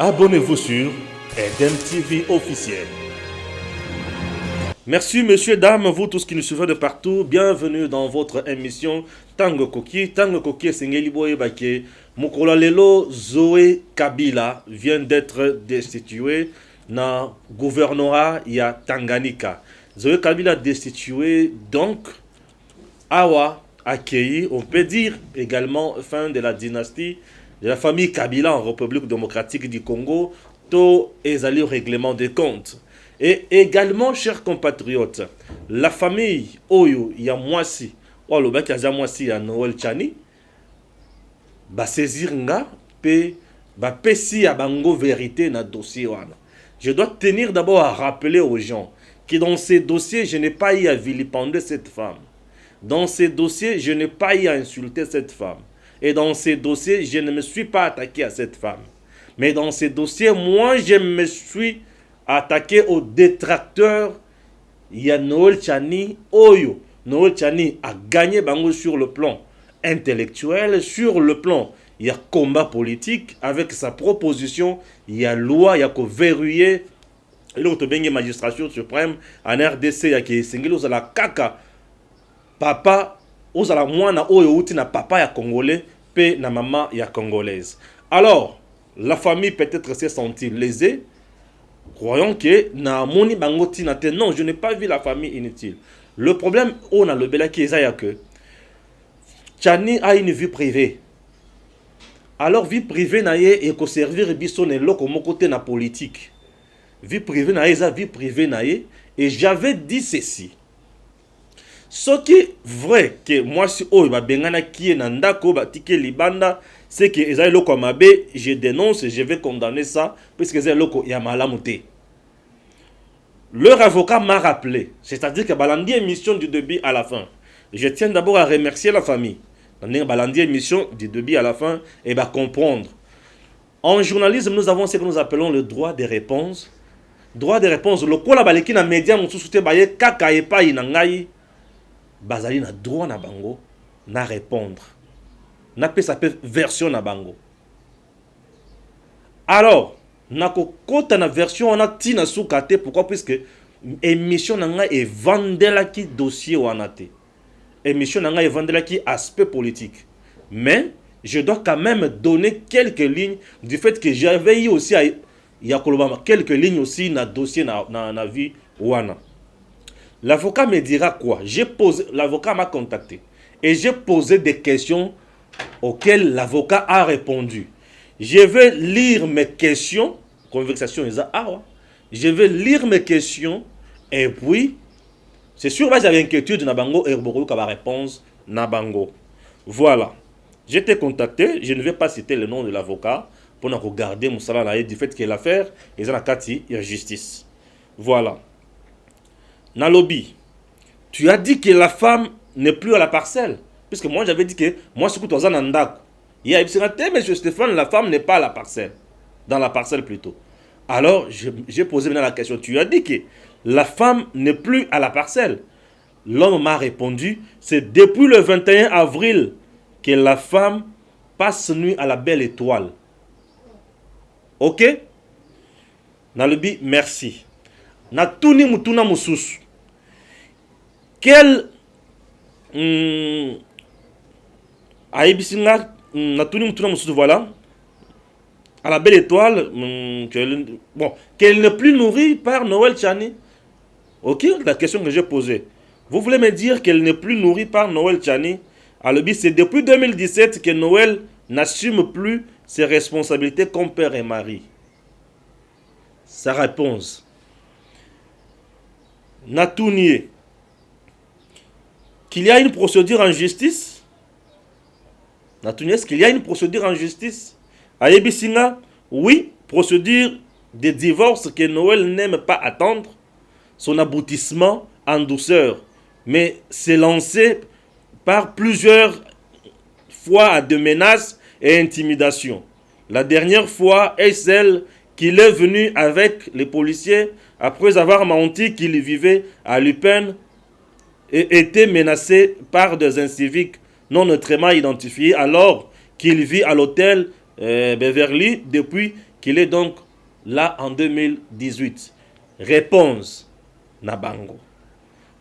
Abonnez-vous sur Eden TV officiel. Merci messieurs, dames, vous tous qui nous suivez de partout. Bienvenue dans votre émission Tango Koki. Tango Koki Sengeli Boyebake. Mukolo lelo Zoé Kabila vient d'être destitué dans le gouvernorat ya Tanganyika. Zoé Kabila destitué donc Awa accueilli, on peut dire également fin de la dynastie de la famille Kabila en République démocratique du Congo, to ezali règlement des comptes. Et également, chers compatriotes, la famille Oyo Yamwasi, ou le bac Yamwasi ya Noël Chani, ba saisir nga, pe ba pesi ya bango vérité na dossier wana. Je dois tenir d'abord à rappeler aux gens que dans ces dossiers, je n'ai pas eu à vilipender cette femme. Dans ces dossiers, je n'ai pas eu à insulter cette femme. Et dans ces dossiers, je ne me suis pas attaqué à cette femme. Mais dans ces dossiers, moi, je me suis attaqué aux détracteurs. Il y a Noël Chani Oyo. Noël Chani a gagné bango sur le plan intellectuel, sur le plan, il y a combat politique. Avec sa proposition, il y a loi, il y a que verrouiller l'autre magistrature suprême en RDC, il y a que singeli la kaka papa ozala mwana oyo uti na papa ya congolais pe na maman ya congolaise. Alors la famille peut-être s'est sentie lésée, croyons que na moni bango tina te. Non, je n'ai pas vu la famille inutile. Le problème on a le bela qui est que Chani a une vie privée. Alors vie privée na ye et ko servir biso ne loko moko te na politique. Vie privée na ye za vie privée na ye, et j'avais dit ceci. Ce qui est vrai que moi si oh ba bengana qui est nandako ba tike libanda, c'est que ezali loko mabe, je dénonce et je vais condamner ça parce que ezali loko ya malamu te. Leur avocat m'a rappelé, c'est-à-dire que balandi émission du début à la fin. Je tiens d'abord à remercier la famille. Balandi émission du début à la fin et va comprendre. En journalisme, nous avons ce que nous appelons le droit de réponse. Droit de réponse, le kola baleki na média mususu te baye kaka epa inangai. Bazali na droit na bango na répondre na pe sa version na bango. Alors nako kota na version on a tina soukate. Pourquoi? Puisque émission nanga e vendela ki dossier wana te. Émission nanga e vendela ki aspect politique. Mais je dois quand même donner quelques lignes du fait que j'avais eu aussi quelques lignes aussi na dossier na vie wana. L'avocat me dira quoi? L'avocat m'a contacté et j'ai posé des questions auxquelles l'avocat a répondu. Je vais lire mes questions. Conversation je vais lire mes questions et puis c'est sûr que j'avais inquiétude nabango et la réponse nabango. Voilà. J'ai été contacté. Je ne vais pas citer le nom de l'avocat pour nous regarder mon salaire du fait que l'affaire est dans la carte de justice. Voilà. Nalobi, tu as dit que la femme n'est plus à la parcelle. Puisque moi j'avais dit que moi je suis dans un andako. Il y a monsieur Stéphane, la femme n'est pas à la parcelle. Dans la parcelle plutôt. Alors j'ai posé maintenant la question. Tu as dit que la femme n'est plus à la parcelle. L'homme m'a répondu, c'est depuis le 21 avril que la femme passe nuit à la belle étoile. Ok? Nalobi, merci. Natuni mutuna mususu. Quel aïbisinga natuni mutuna mususu, voilà. À la belle étoile, qu'elle n'est plus nourrie par Noël Chani. Ok, la question que j'ai posée. Vous voulez me dire qu'elle n'est plus nourrie par Noël Chani? Alors, c'est depuis 2017 que Noël n'assume plus ses responsabilités comme père et mari. Sa réponse. Natunier. Qu'il y a une procédure en justice? Natunier, est-ce qu'il y a une procédure en justice? Ayebisinga, oui, procédure de divorce que Noël n'aime pas attendre son aboutissement en douceur, mais c'est lancé par plusieurs fois à de menaces et intimidations. La dernière fois est celle qu'il est venu avec les policiers après avoir menti qu'il vivait à Lupin et était menacé par des inciviques non autrement identifiés alors qu'il vit à l'hôtel Beverly depuis qu'il est donc là en 2018. Réponse Nabango.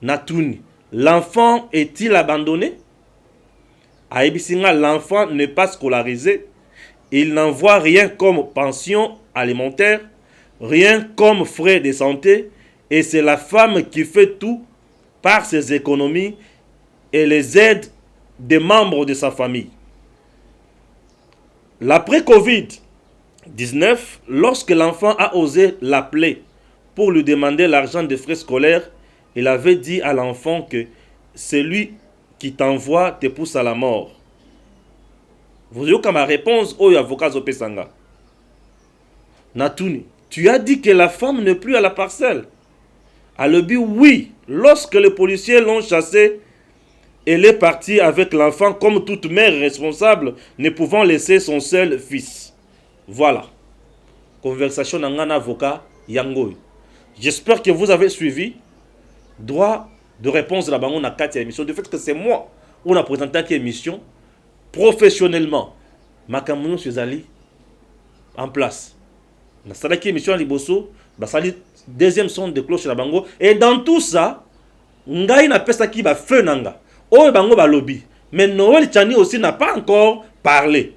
Natuni. L'enfant est-il abandonné? À Ebisinga, l'enfant n'est pas scolarisé. Il n'envoie rien comme pension alimentaire, rien comme frais de santé, et c'est la femme qui fait tout par ses économies et les aides des membres de sa famille. L'après-Covid-19, lorsque l'enfant a osé l'appeler pour lui demander l'argent des frais scolaires, il avait dit à l'enfant que celui qui t'envoie te pousse à la mort. Vous avez comme ma réponse au avocat Zopesanga. Natuni, tu as dit que la femme n'est plus à la parcelle. Alobi, oui, lorsque les policiers l'ont chassée, elle est partie avec l'enfant comme toute mère responsable ne pouvant laisser son seul fils. Voilà. Conversation dans un avocat Yangoy. J'espère que vous avez suivi. Droit de réponse là-bas, on a 4 émissions. De fait que c'est moi, on a présenté cette émission professionnellement. Makamuno Suzali en place. Na salaki émission à Liboso, basali deuxième son de cloche la bango. Et dans tout ça, ngai na pesa ki ba feu nanga. Oh bango ba lobby. Mais Noël Tchani aussi n'a pas encore parlé.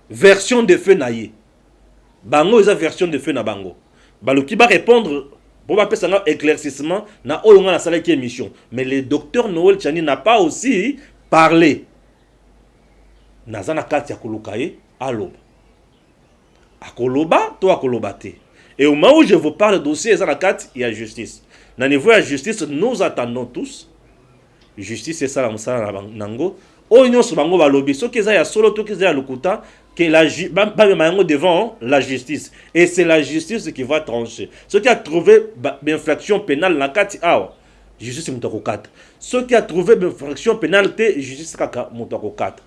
Version de feu naïe. Bango est version de feu na bango. Baloki va répondre pour ma pesa un éclaircissement na oyonga na salaki émission. Mais le docteur Noël Tchani n'a pas aussi parlé. Nazana kati ya kulukaye aloba. Akoloba, toi akolobate. Et au moment où je vous parle de dossier, il y a justice. Dans le niveau de la justice, nous attendons tous. Justice, c'est ça, la nango. Oignon sur bango balobi. Ce qui est solo, tout qui est à l'okuta, que la devant la justice. Et c'est la justice qui va trancher. Ce qui a trouvé l'infraction pénale, la kati awa. Justice mutako 4. Ce qui a trouvé l'infraction pénale, justice kaka mutako 4.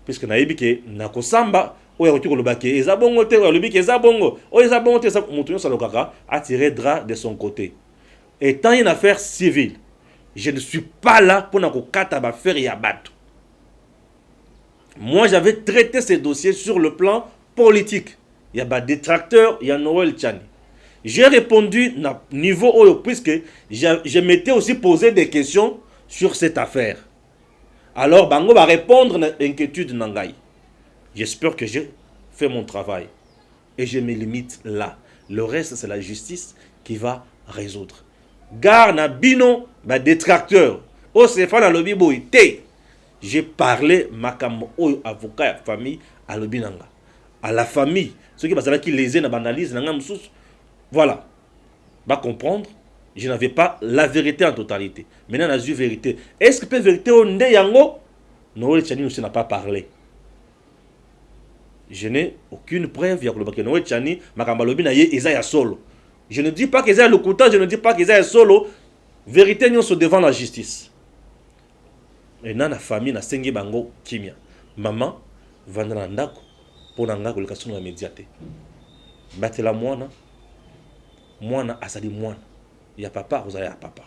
Puisque naïbi ke nakosamba. Oya ko lobake ezabongo te oya lobiki ezabongo oya ezabongo te ça mutunyo salokaka a tiré drap de son côté. Étant une affaire civile, je ne suis pas là pour nakokata ba faire yabato. Moi j'avais traité ces dossiers sur le plan politique. Il y a ba détracteur, il y a Noël Tchani. J'ai répondu na niveau oyo puisque je m'étais aussi posé des questions sur cette affaire. Alors bango va répondre à l'inquiétude nangai. J'espère que j'ai fait mon travail. Et je me limite là. Le reste, c'est la justice qui va résoudre. Gare na bino, ba détracteur. O Stéphane a lobi boy. J'ai parlé makambo o avocat famille à lobinanga. À la famille. Ceux qui basala qui lésé na banalise nanga msous. Voilà. Va comprendre. Je n'avais pas la vérité en totalité. Maintenant, on a eu vérité. Est-ce que peut vérité au nde yango? Noël Tchani aussi n'a pas parlé. Je n'ai aucune preuve. Noël Tchani, Makambalobi na ye Isaiah solo. Je ne dis pas qu'Isaiah le couteau, je ne dis pas qu'Isaiah solo. Vérité nous sont devant la justice. Et dans la famille, na sengi bango kimia. Maman, vandana ndako, pour nanga kolekation na médiaté. Batela mwana asali mwana. Ya papa, vous avez papa.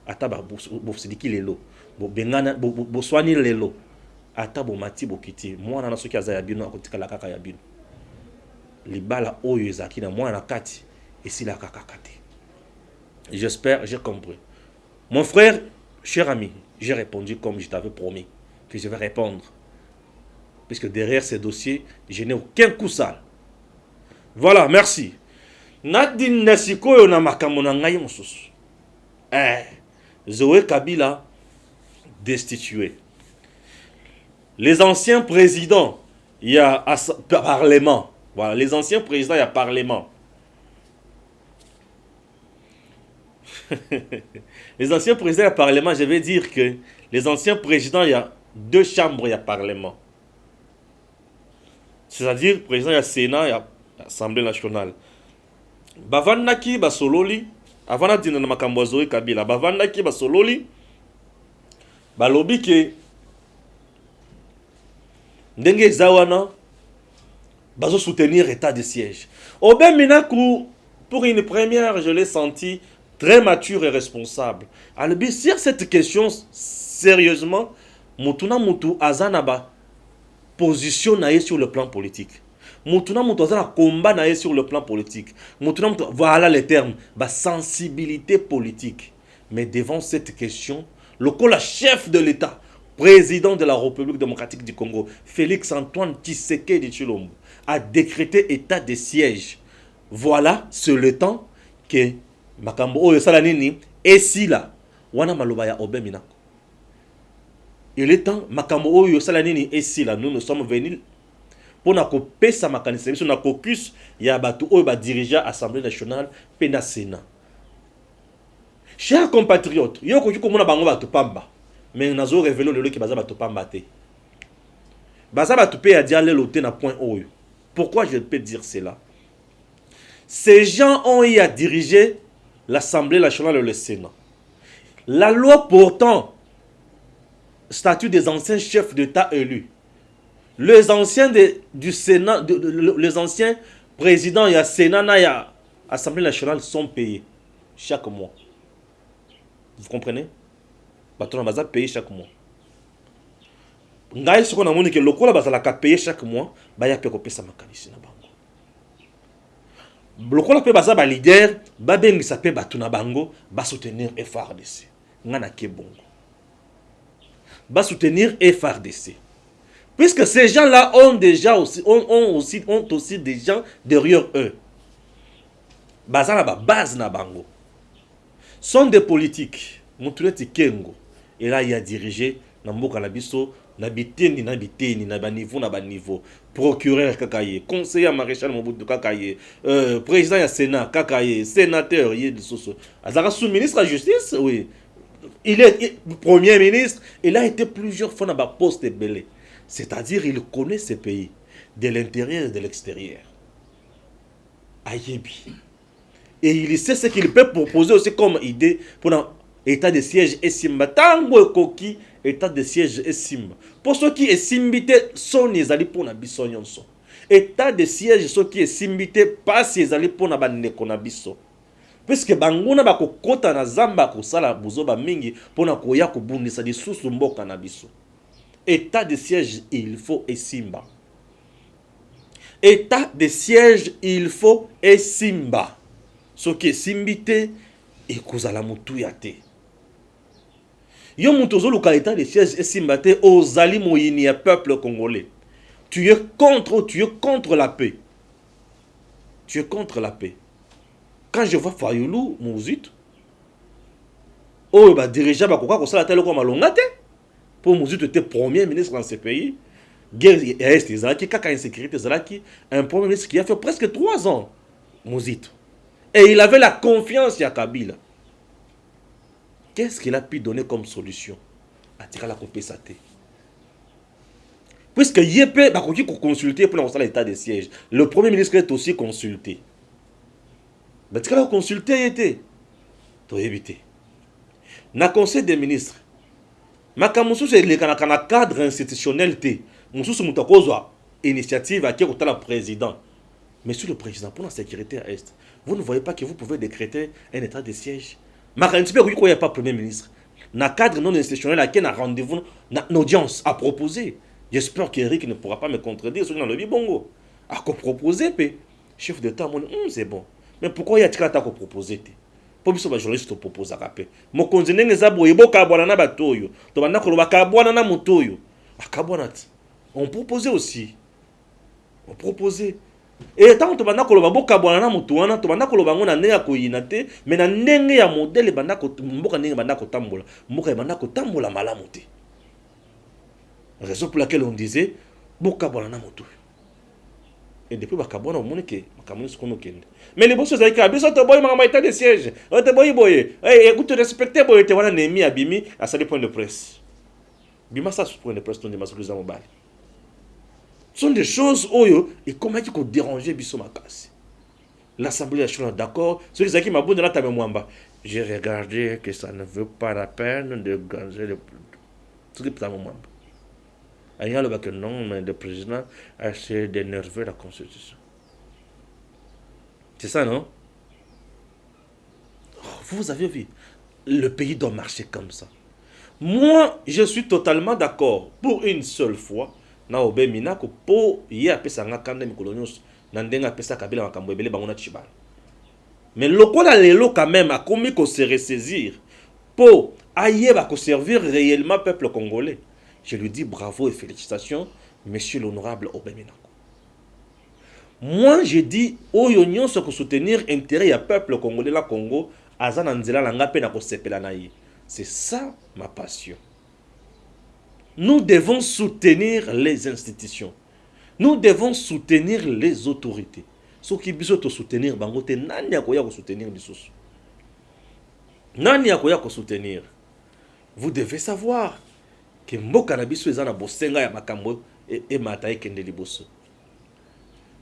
Ata ba bofsidiki lelo. Bo bengana bo swani lelo. Ata bo mati bo kiti. Mwana na soki azaya bino akotika la kaka ya bino. Libala oyo ezaki na mwana kati esila kaka kati. J'espère, j'ai compris. Mon frère, cher ami, j'ai répondu comme je t'avais promis que je vais répondre. Puisque derrière ces dossiers, je n'ai aucun coup sale. Voilà, merci. Nadine Nesiko na makambo na ngai mosusu. Zoé Kabila destitué. Les anciens présidents, il y a Parlement. Voilà, les anciens présidents, il y a Parlement. Les anciens présidents, il y a Parlement, je vais dire que les anciens présidents, il y a 2 chambres, il y a Parlement. C'est-à-dire, président, il y a Sénat, il y a Assemblée nationale. Bavandaki basololi avana dina na makambo ya Zoé Kabila bavandaki basololi balobi ke ndenge zawana bazo soutenir état de siège. Oben Minaku, pour une première, je l'ai senti très mature et responsable. Alobi sur cette question sérieusement, mutuna mutu azanaba position naie sur le plan politique. Moutuna Moutouazana combat naé sur le plan politique. Moutuna voilà les termes. Bah, sensibilité politique. Mais devant cette question, le chef de l'État, président de la République démocratique du Congo, Félix Antoine Tshisekedi Tshilombo, a décrété état de siège. Voilà, c'est le temps que Makambo Oyo Salanini est si là. Wana Malobaya Obeminako. Il est temps, Makambo Oyo Salanini est si là. Nous sommes venus pour na kopesa makanisa biso na caucus ya batu oyo ba dirigeant Assemblée nationale pe na Sénat. Chers compatriotes, yo ko komona bango batu pamba. Mais nazo révéler le ki baza batu pamba te. Baza batu pe ya dia lelo te na point oyo. Pourquoi je peux dire cela? Ces gens ont eu à diriger l'Assemblée nationale et le Sénat. La loi portant statut des anciens chefs d'État élus. Les anciens du Sénat, les anciens présidents, il y a Sénat, il y a Assemblée nationale sont payés chaque mois. Vous comprenez? Ils sont payés chaque mois. Ngai ce qu'on a montré que le cola bazala payé chaque mois, bah ya pe ko pesa makanisi na bango. Le cola pe baza ba leader, ba bengisa pe batuna bango, ba soutenir FARDC. Ngana ke bongo. Ba soutenir FARDC. Puisque ces gens-là ont aussi des gens derrière eux. Bazala ba base na bango. Sont des politiques. Moutounet Kengo. Et là, il a dirigé Namboka Nabiso, Nabiteni, na niveau. Procureur Kakaye, conseiller maréchal Mobutu Kakaye, président du Sénat Kakaye, sénateur, Azara sous-ministre de la Justice, oui. Il est premier ministre. Il a été plusieurs fois dans le poste belé. C'est-à-dire, il connaît ce pays, de l'intérieur et de l'extérieur. Ayebi. Et il sait ce qu'il peut proposer aussi comme idée pour l'état de siège et simba. Tango koki, état de siège et simba. Pour ceux qui est simbité, son les alliés pour nabiso nyonso. État de siège, ceux qui est simbité, pas ses alliés pour nabaneko nabiso. Puisque banguna bako kota na zamba ko sala buzoba mingi pour na koya ko bundisa di susu mboka nabiso. État de siège, il faut et simba. État de siège, il faut et simba. Ce qui est simbité, et kozala mutu yate. Yo mutozo luka état de siège et simba te ozali moyini ya peuple congolais. Tu es contre la paix. Tu es contre la paix. Quand je vois Fayoulou, Mouzit, oh, bah, dirigeant, bah, quoi, ça, la telle comme Malongate, pour Mouzit était premier ministre dans ce pays, guerre est Zalaki, caca insécurité Zalaki, un premier ministre qui a fait presque 3 ans, Mouzit. Et il avait la confiance à Kabila. Qu'est-ce qu'il a pu donner comme solution? À tirer la copie saté. Puisque Yépe, bah, qui consulté pour lancer l'état de siège, le premier ministre est aussi consulté. Mais tu as consulté, tu as évité. Na conseil des ministres, Makamusu c'est le cadre institutionnel T. Musu mutakozwa initiative à qui est le président. Monsieur le président, pour la sécurité à Est, vous ne voyez pas que vous pouvez décréter un état de siège. Makamusu il n'y a pas premier ministre. Na cadre non institutionnel à qui a rendez-vous, une audience à proposer. J'espère qu'Eric ne pourra pas me contredire sur le bongo. À quoi proposer, chef d'État, c'est bon. Mais pourquoi il y a des attaques proposées? Pour que les journalistes proposent à rappeler. Mon continent est aboyé, Bokabwana Batoyo, Tobanako Bakabwana Motoyo. On proposait aussi. On proposait. Et tant que Tobanako Bokabwana Motoana, Tobanako Bangona Nea Koyinate, mais na nenge ya modèle Banako Mboka Nenge Banako Tambola, Mboka Banako Tambola Malamote. Raison pour laquelle on disait Bokabwana Motoyo. Et depuis Bakabwana, on montre que Makamoni se connaît. Mais les bosses avec Abisso, tu boy, ma état de siège. Tu boy. Écoute, respectez, boy, tu vois, Némi Abimi à sa point de presse. Bima, ça, ce point de presse, on est masculin à mobile. Ce sont des choses, oyo, et comment il faut déranger Bisso Makasi. L'Assemblée nationale, d'accord. Ceux qui m'ont dit, j'ai regardé que ça ne veut pas la peine de ganger le. Ce qui est mon il y a le non, mais le président a essayé d'énerver la Constitution. C'est ça, non? Vous avez vu, le pays doit marcher comme ça. Moi, je suis totalement d'accord pour une seule fois na obe minako po ye apesa nga kanda mikolo nyonso na ndenge apesa Kabila makambo ebele bango na Tshibala. Mais lokola lelo quand même a commis qu'on se ressaisir pour ayeba ko servir réellement peuple congolais. Je lui dis bravo et félicitations, monsieur l'honorable Obeminako. Moi, je dis, oyo nyonso ko soutenir intérêt ya peuple congolais la Congo, azana nzela langa pe na ko sepela na ye. C'est ça ma passion. Nous devons soutenir les institutions. Nous devons soutenir les autorités. Ce qui biso to soutenir bangote nani akoya ko soutenir lisusu. Nani akoya ko soutenir. Vous devez savoir que mboka na biso ezana bosenga ya makambo e mata ekende liboso.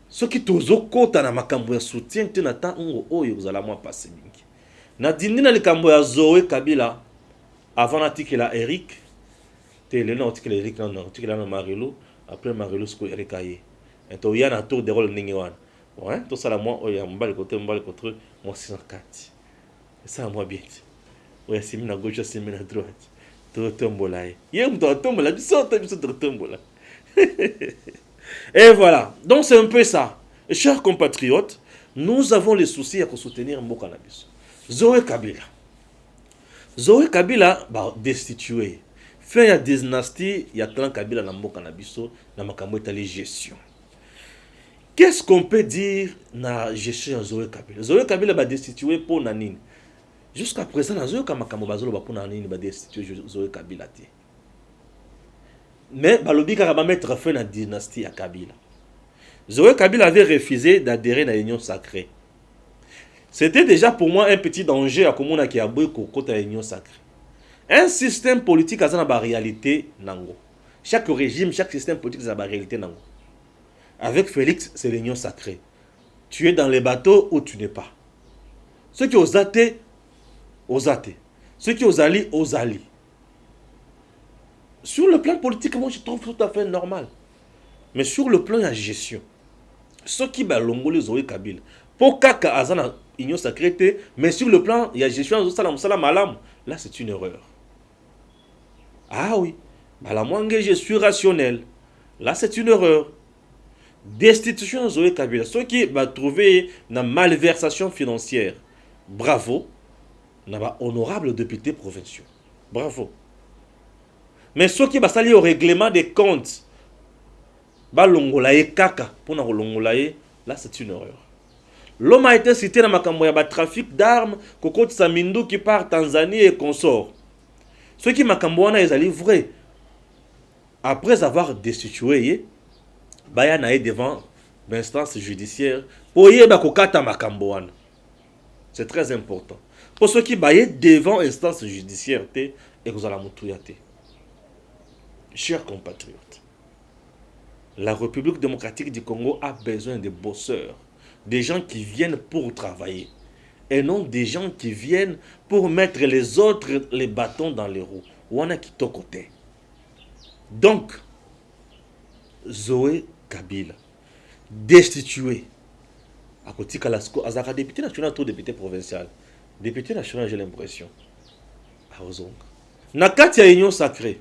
Ce qui tozo kota na makambo ya soutien te na temps oyo ozala mwa passe mingi. Na dindi na likambo ya Zoé Kabila avant l'article la Eric te le nom article Eric na article na Marilo après Marilo ce que Eric aye. Et to ya na tour de rôle ningi wana. Ouais, tout ça là moi oyo mbali côté moi 604. Ça moi bien. Ouais, c'est mis à gauche, c'est mis à droite. Tout tombola. Yé mto tombola, biso tombola. Et voilà. Donc c'est un peu ça. Et chers compatriotes, nous avons les soucis à soutenir Mboka na biso. Zoé Kabila. Zoé Kabila ba destitué. Fin ya dynastie, ya clan Kabila na Mboka na biso na makambo etali gestion. Qu'est-ce qu'on peut dire na gestion ya Zoé Kabila? Zoé Kabila ba destitué pour nanine. Jusqu'à présent, na Zoé Kamakambo bazolo ba pour nanine ba destitué Zoé Kabila te. Mais balobi ka ba mettre fin à la dynastie à Kabila. Zoé Kabila avait refusé d'adhérer à l'union sacrée. C'était déjà pour moi un petit danger à Komona qui a beaucoup côté l'union sacrée. Un système politique a une réalité nango. Chaque régime, chaque système politique a une réalité nango. Avec Félix, c'est l'union sacrée. Tu es dans les bateaux ou tu n'es pas. Ceux qui osent athées, aux athées. Ceux qui osent alliés, aux alliés. Sur le plan politique, moi je trouve tout à fait normal. Mais sur le plan de la gestion, ceux qui balongent les Zoé Kabila, pour Kaka Azana Union Sacrée, mais sur le plan de la gestion, là c'est une erreur. Ah oui, la moi je suis rationnel. Là c'est une erreur. Destitution Zoé Kabila, ceux qui va trouver une malversation financière, bravo, n'a pas honorable député provincial. Bravo. Mais ceux qui va salir au règlement des comptes, balongolaye kaka pour na longolaye, là c'est une erreur. L'homme a été cité dans makambo ya trafic d'armes, Kokot Samindu qui part Tanzanie et consort. Ceux qui makambo wana ezali vrai. Après avoir destitué, baya na devant l'instance judiciaire pour yeba kokata makambo wana. C'est très important. Pour ceux qui baye devant l'instance judiciaire te et vous allez moutouyaté. Chers compatriotes, la République démocratique du Congo a besoin de bosseurs, des gens qui viennent pour travailler, et non des gens qui viennent pour mettre les autres les bâtons dans les roues. On a qui côté. Donc, Zoé Kabila, destitué, à côté de Kalasko, Azaka, député national, tout député provincial, député national, j'ai l'impression. À Ozong. Nakati a union sacrée.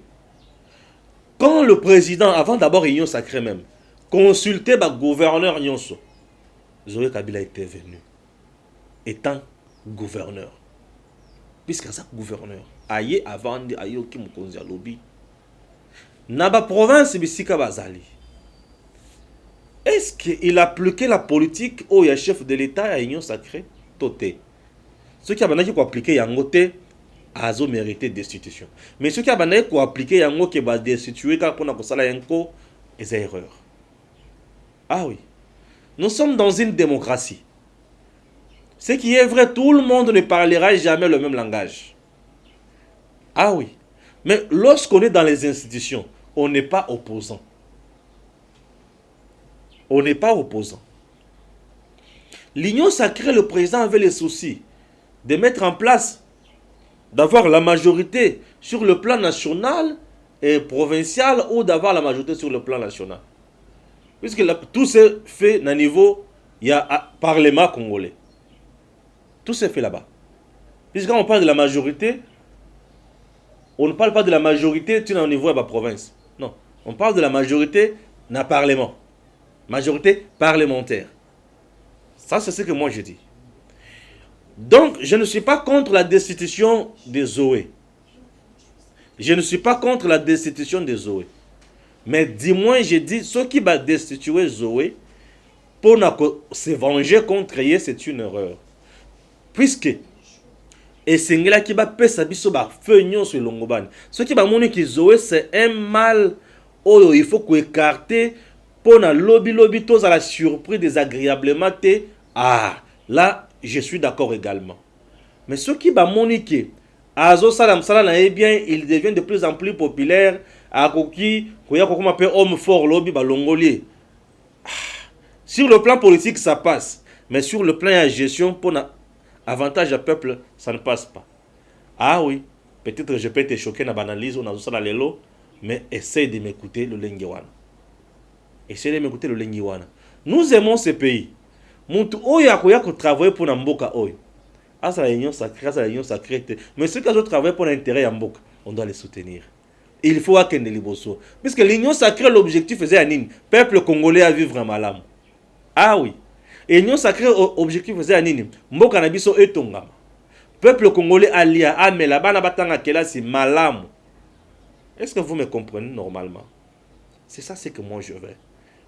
Quand le président, avant d'abord Union Sacrée même, consultait le gouverneur Nyonso, Zoé Kabila était venu, étant gouverneur. Puisque ça gouverneur, aïe avant de aïe qui me conduit à lobby. Naba province bisika bazali. Est-ce qu'il a appliqué la politique au chef de l'État à Union Sacrée? Toté. Ceux qui ont appliqué Yangote, azo mérité destitution. Mais ceux qui ont appliqué yango qui va destituer car pour na sala yanko est erreur. Ah oui. Nous sommes dans une démocratie. Ce qui est vrai, tout le monde ne parlera jamais le même langage. Ah oui. Mais lorsqu'on est dans les institutions, on n'est pas opposant. On n'est pas opposant. L'Union sacrée, le président avait les soucis de mettre en place, d'avoir la majorité sur le plan national et provincial ou d'avoir la majorité sur le plan national. Puisque tout s'est fait à niveau, il y a Parlement congolais. Tout s'est fait là-bas. Puisque quand on parle de la majorité, on ne parle pas de la majorité au niveau de la province. Non. On parle de la majorité dans le Parlement. Majorité parlementaire. Ça, c'est ce que moi je dis. Donc, je ne suis pas contre la destitution des Zoé. Je ne suis pas contre la destitution des Zoé. Mais dis-moi, j'ai dit, ceux qui vont destituer Zoé, pour se venger contre elle, c'est une erreur. Puisque, et c'est là qui va pesa biso ba feignon sur l'ongobani. Ce qui va montrer que Zoé, c'est un mal, oh, il faut qu'on écarte, pour na lobby, tous à la surprise désagréablement, ah, là, je suis d'accord également. Mais ce qui va montrer Azo Salam Salam, eh bien, il devient de plus en plus populaire. Akoki, koya koko m'appelle homme fort lobby balongolier. Sur le plan politique, ça passe. Mais sur le plan de gestion, pour avantage à peuple, ça ne passe pas. Ah oui, peut-être que je peux te choquer dans l'analyse ou dans le lelo, mais essaye de m'écouter le Lengiwana. Essaye de m'écouter le Lengiwana. Nous aimons ce pays. Muntu oya koya ko travailler pour Namboka oyo. Ah, ça la union sacrée. Mais ceux qui ont travaillé pour l'intérêt à Mboka, on doit les soutenir. Il faut qu'il y ait des liboso. Puisque l'union sacrée, l'objectif faisait à Nini. Peuple congolais à vivre en malam. Ah oui. Et l'union sacrée, l'objectif faisait à Nini. Mboka nabiso etongama. Peuple congolais alia. Ah, mais là-bas, nabatanga kela c'est malam. Est-ce que vous me comprenez normalement? C'est ça, c'est que moi je veux.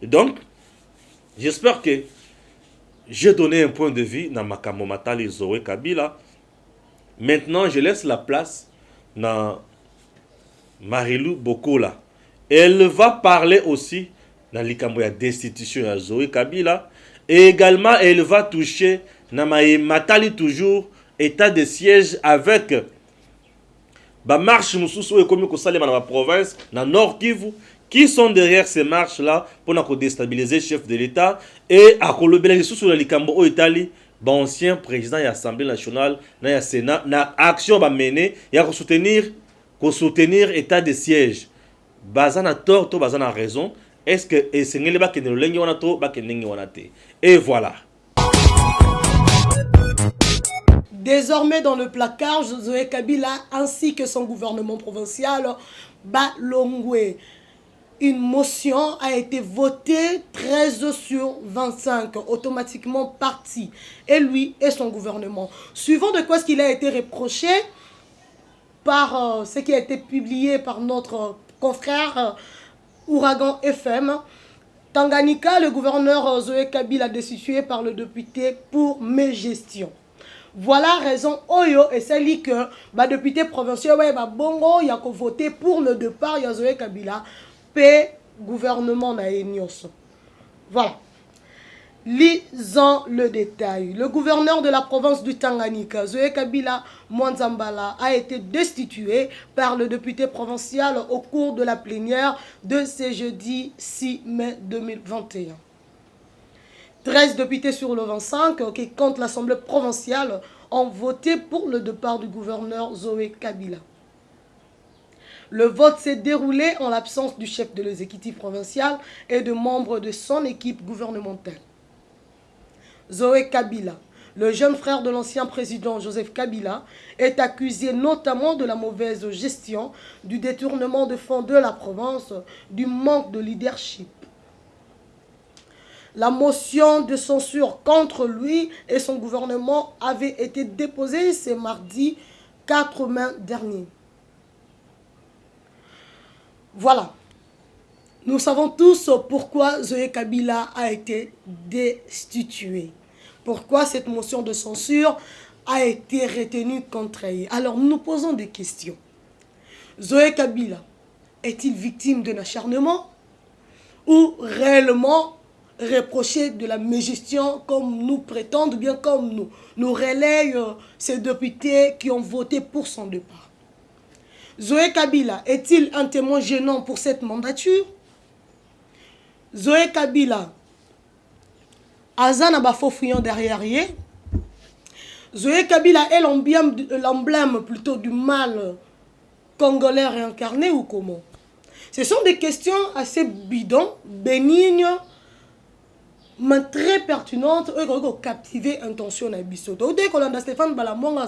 Et donc, j'espère que j'ai donné un point de vue dans Makambo Matali Zoé Kabila. Maintenant, je laisse la place dans Marilou Bokola. Elle va parler aussi dans la destitution de Zoé Kabila. Et également, elle va toucher dans Matali toujours état de siège avec la marche Moussoussou et comme dans la province, dans Nord Kivu, qui sont derrière ces marches-là pour déstabiliser le chef de l'État et à Kolobela sous la Likambo au Italie, ancien président de l'Assemblée nationale, dans le Sénat, na action va mener et à soutenir état de siège. Bazana tort, to bazana raison. Est-ce que c'est ngeli ba kenelo lengi wana to ba kenengi wana te. Et voilà. Désormais dans le placard, Zoé Kabila ainsi que son gouvernement provincial Balongwe. Une motion a été votée 13/25, automatiquement partie. Et lui et son gouvernement. Suivant de quoi ce qu'il a été reproché par ce qui a été publié par notre confrère Ouragan FM, Tanganyika, le gouverneur Zoé Kabila destitué par le député pour mégestion. Voilà raison Oyo et celle que député provincial bongo y a voté pour le départ de Zoé Kabila. Gouvernement na Enyos. Voilà. Lisons le détail. Le gouverneur de la province du Tanganyika, Zoé Kabila Mwanzambala, a été destitué par le député provincial au cours de la plénière de ce jeudi 6 mai 2021. 13 députés sur le 25 qui comptent l'Assemblée provinciale ont voté pour le départ du gouverneur Zoé Kabila. Le vote s'est déroulé en l'absence du chef de l'exécutif provincial et de membres de son équipe gouvernementale. Zoé Kabila, le jeune frère de l'ancien président Joseph Kabila, est accusé notamment de la mauvaise gestion, du détournement de fonds de la province, du manque de leadership. La motion de censure contre lui et son gouvernement avait été déposée ce mardi 4 mai dernier. Voilà. Nous savons tous pourquoi Zoé Kabila a été destitué. Pourquoi cette motion de censure a été retenue contre elle. Alors nous nous posons des questions. Zoé Kabila est-il victime d'un acharnement ou réellement reproché de la mégestion comme nous prétendons, bien comme nous relayent ces députés qui ont voté pour son départ? Zoé Kabila est-il un témoin gênant pour cette mandature? Zoé Kabila Azana Bafofouillon derrière yé. Zoé Kabila est l'emblème plutôt du mal congolais réincarné ou comment? Ce sont des questions assez bidons, bénignes, mais très pertinente, et captiver intention na biso. Dès qu'on a Stéphane Balamonga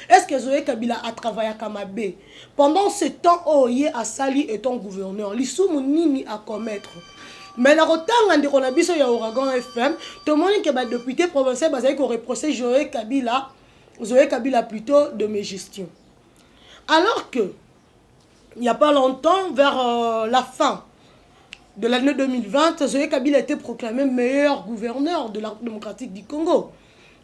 est-ce que Zoé Kabila a travaillé à Kamabé pendant ce temps où il a sali étant gouverneur, l'issue nini à commettre. Mais la rotanga de Konabiso ya Ouragan FM, tout le monde qui est député provincial basé qu'on reproché Zoé Kabila plutôt de mes gestions. Alors que il n'y a pas longtemps, vers la fin de l'année 2020, Zoé Kabila a été proclamé meilleur gouverneur de la République démocratique du Congo.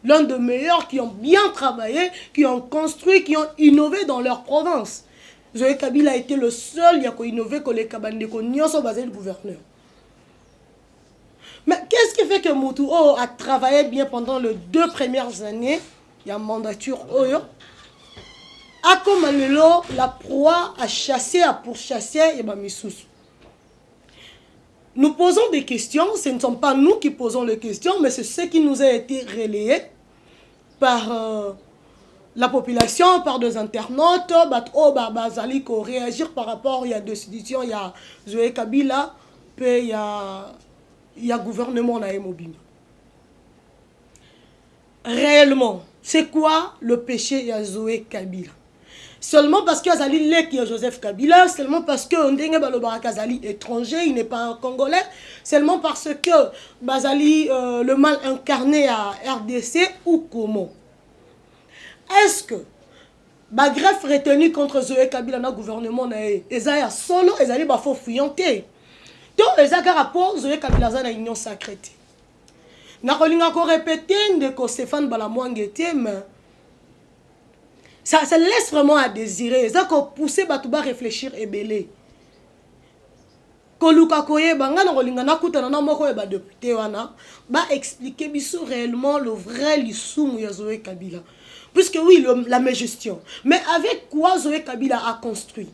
L'un des meilleurs qui ont bien travaillé, qui ont construit, qui ont innové dans leur province. Zoé Kabila a été le seul qui a innové que les Kabandeko sont basés le gouverneur. Mais qu'est-ce qui fait que Moutou a travaillé bien pendant les 2 premières années, il y a mandature Oyo, a comme la proie à chasser, à pourchasser, et bien Missous. Nous posons des questions, ce ne sont pas nous qui posons les questions, mais c'est ce qui nous a été relayé par la population, par des internautes, bazali ko réagir par rapport, il y a deux situations, il y a Zoé Kabila, puis il y a gouvernement na Mobimba. Réellement, c'est quoi le péché de Zoé Kabila? Seulement parce que Azali Lek est Joseph Kabila, seulement parce que Ndenge Balobarak Azali étranger, il n'est pas un Congolais, seulement parce que Bazali le mal incarné à RDC ou comment? Est-ce que Bagref retenu contre Zoé Kabila dans le gouvernement Ezaya solo, Ezali Bafo fouillanté. Donc Ezaka rapport Zoé Kabila dans l'union sacrée. N'a pas encore répété que Stéphane Balamouangete, mais ça laisse vraiment à désirer. Ça qu'on pousse Batouba réfléchir et belé. Koluka koye banga na kolinga na kuta na moko e ba député wana ba expliquer biso réellement le vrai lissumu ya Zoé Kabila. Puisque oui, la mégestion. Mais avec quoi Zoé Kabila a construit?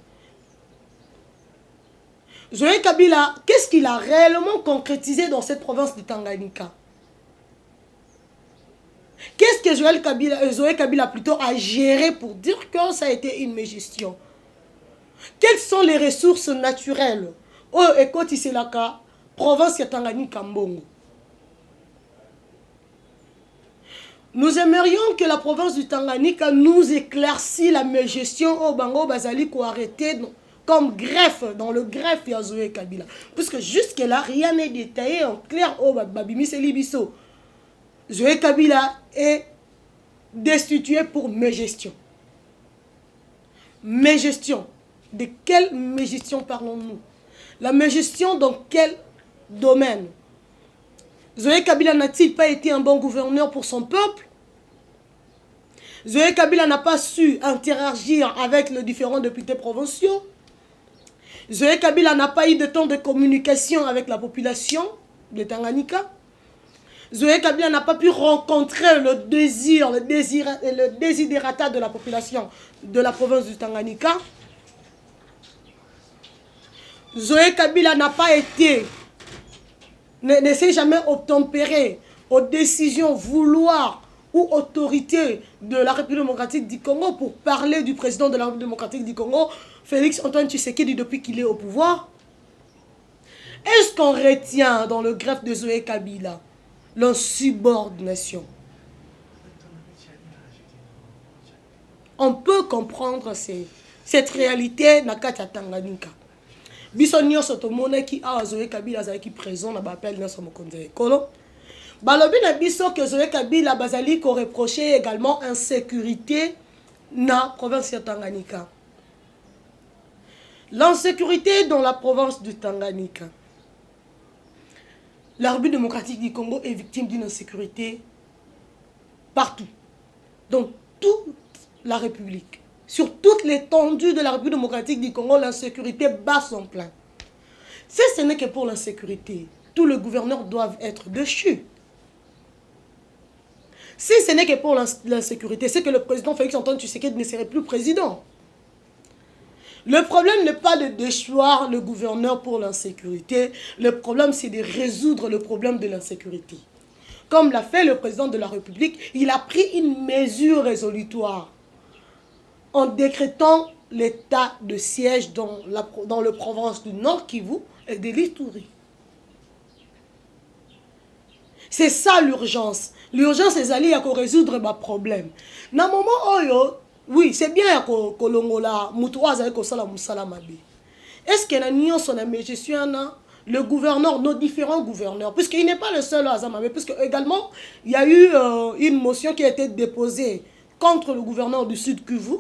Zoé Kabila, qu'est-ce qu'il a réellement concrétisé dans cette province de Tanganyika? Qu'est-ce que Zoé Kabila plutôt a géré pour dire que ça a été une mégestion? Quelles sont les ressources naturelles? Oh, écoute, c'est la province de Tanganyika Mbongo. Nous aimerions que la province du Tanganyika nous éclaircisse la mégestion au Bango Bazali qu'on arrêté comme greffe, dans le greffe de Zoé Kabila. Puisque jusque-là, rien n'est détaillé en clair au Babimi Selibiso. Zoé Kabila est destitué pour mégestion. Mégestion. De quelle mégestion parlons-nous? La mégestion dans quel domaine? Zoé Kabila n'a-t-il pas été un bon gouverneur pour son peuple? Zoé Kabila n'a pas su interagir avec les différents députés provinciaux? Zoé Kabila n'a pas eu de temps de communication avec la population de Tanganyika? Zoé Kabila n'a pas pu rencontrer le désidérata de la population de la province du Tanganyika? Zoé Kabila n'a pas été, ne s'est jamais obtempéré aux décisions vouloir ou autorité de la République démocratique du Congo pour parler du président de la République démocratique du Congo, Félix Antoine Tshisekedi, depuis qu'il est au pouvoir. Est-ce qu'on retient dans le greffe de Zoé Kabila l'insubordination? On peut comprendre cette réalité dans le Tanganyika. Bisonio sotomone qui a Zoé Kabila qui présent na appel na somokonze ekolo. Balobi na biso que Zoé Kabila bazali ko reprocher également insécurité na province de Tanganyika. L'insécurité dans la province du Tanganyika. La République démocratique du Congo est victime d'une insécurité partout. Dans toute la République. Sur toute l'étendue de la République démocratique du Congo, l'insécurité bat son plein. Si ce n'est que pour l'insécurité, tous les gouverneurs doivent être déchus. Si ce n'est que pour l'insécurité, c'est que le président Félix Antoine Tshisekedi ne serait plus président. Le problème n'est pas de déchoir le gouverneur pour l'insécurité. Le problème, c'est de résoudre le problème de l'insécurité. Comme l'a fait le président de la République, il a pris une mesure résolutoire en décrétant l'état de siège dans le province du Nord Kivu et de l'Ituri. C'est ça l'urgence. L'urgence est d'aller à résoudre ma problème. Dans le moment où, oui, c'est bien que l'ongola, moutoise avec sala musala mabi. Est-ce que la nion son ami, je suis le gouverneur, nos différents gouverneurs, puisqu'il n'est pas le seul à Azamabé, puisque également il y a eu une motion qui a été déposée contre le gouverneur du Sud Kivu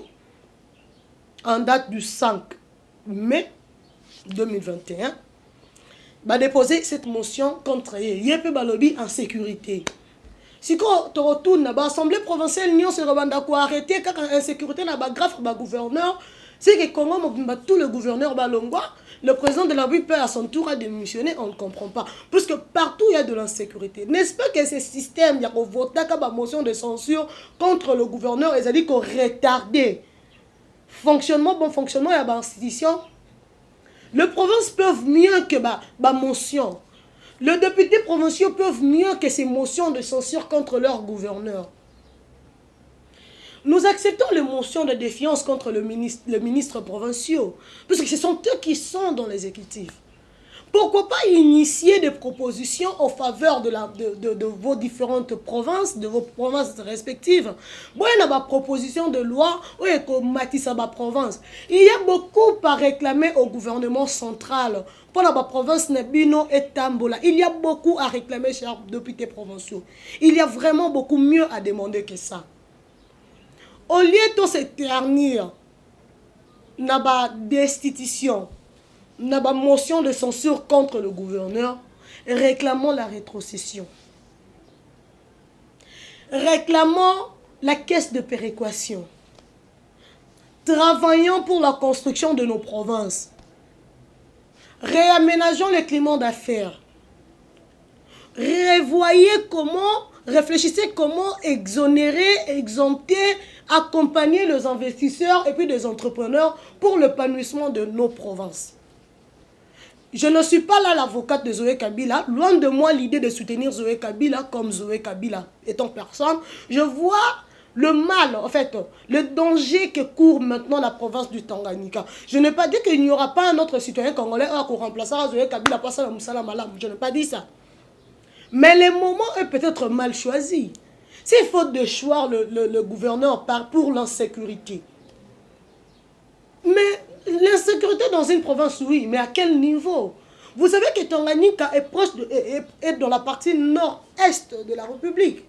en date du 5 mai 2021. Va déposer cette motion contre Yépe Balobi en sécurité. Si tu retournes à l'Assemblée provinciale, nous se rebanda quoi arrêter car insécurité n'a pas grave pour le gouverneur. C'est que comment tout le gouverneur balongwa, le président de la République à son tour a démissionné, on ne comprend pas. Parce que partout il y a de l'insécurité. N'est-ce pas que ce système, il y a voté une motion de censure contre le gouverneur et ça dit qu'on retardé fonctionnement, bon fonctionnement, il y a une institution. Les provinces peuvent mieux que ma motion. Les députés provinciaux peuvent mieux que ces motions de censure contre leur gouverneur. Nous acceptons les motions de défiance contre le ministre provinciaux, parce que ce sont eux qui sont dans l'exécutif. Pourquoi pas initier des propositions en faveur de vos différentes provinces, de vos provinces respectives? Bon, il y a une proposition de loi où il y a ma province. Il y a beaucoup à réclamer au gouvernement central. Pour la province Nebino et Tambola, il y a beaucoup à réclamer chez les députés provinciaux. Il y a vraiment beaucoup mieux à demander que ça. Au lieu de se ternir, n'a pas destitution, n'a pas motion de censure contre le gouverneur, réclamons la rétrocession. Réclamons la caisse de péréquation. Travaillons pour la construction de nos provinces. Réaménageons le climat d'affaires. Réfléchissez comment exonérer, exempter, accompagner les investisseurs et puis les entrepreneurs pour l'épanouissement de nos provinces. Je ne suis pas là l'avocate de Zoé Kabila. Loin de moi l'idée de soutenir Zoé Kabila comme Zoé Kabila étant personne. Je vois le mal, en fait, le danger que court maintenant la province du Tanganyika. Je n'ai pas dit qu'il n'y aura pas un autre citoyen congolais qui remplacera Zoé Kabila par Salam Moussala Malam. Je n'ai pas dit ça. Mais le moment est peut-être mal choisi. C'est faute de choix le gouverneur pour l'insécurité. Mais l'insécurité dans une province, oui, mais à quel niveau? Vous savez que Tanganyika est dans la partie nord-est de la République.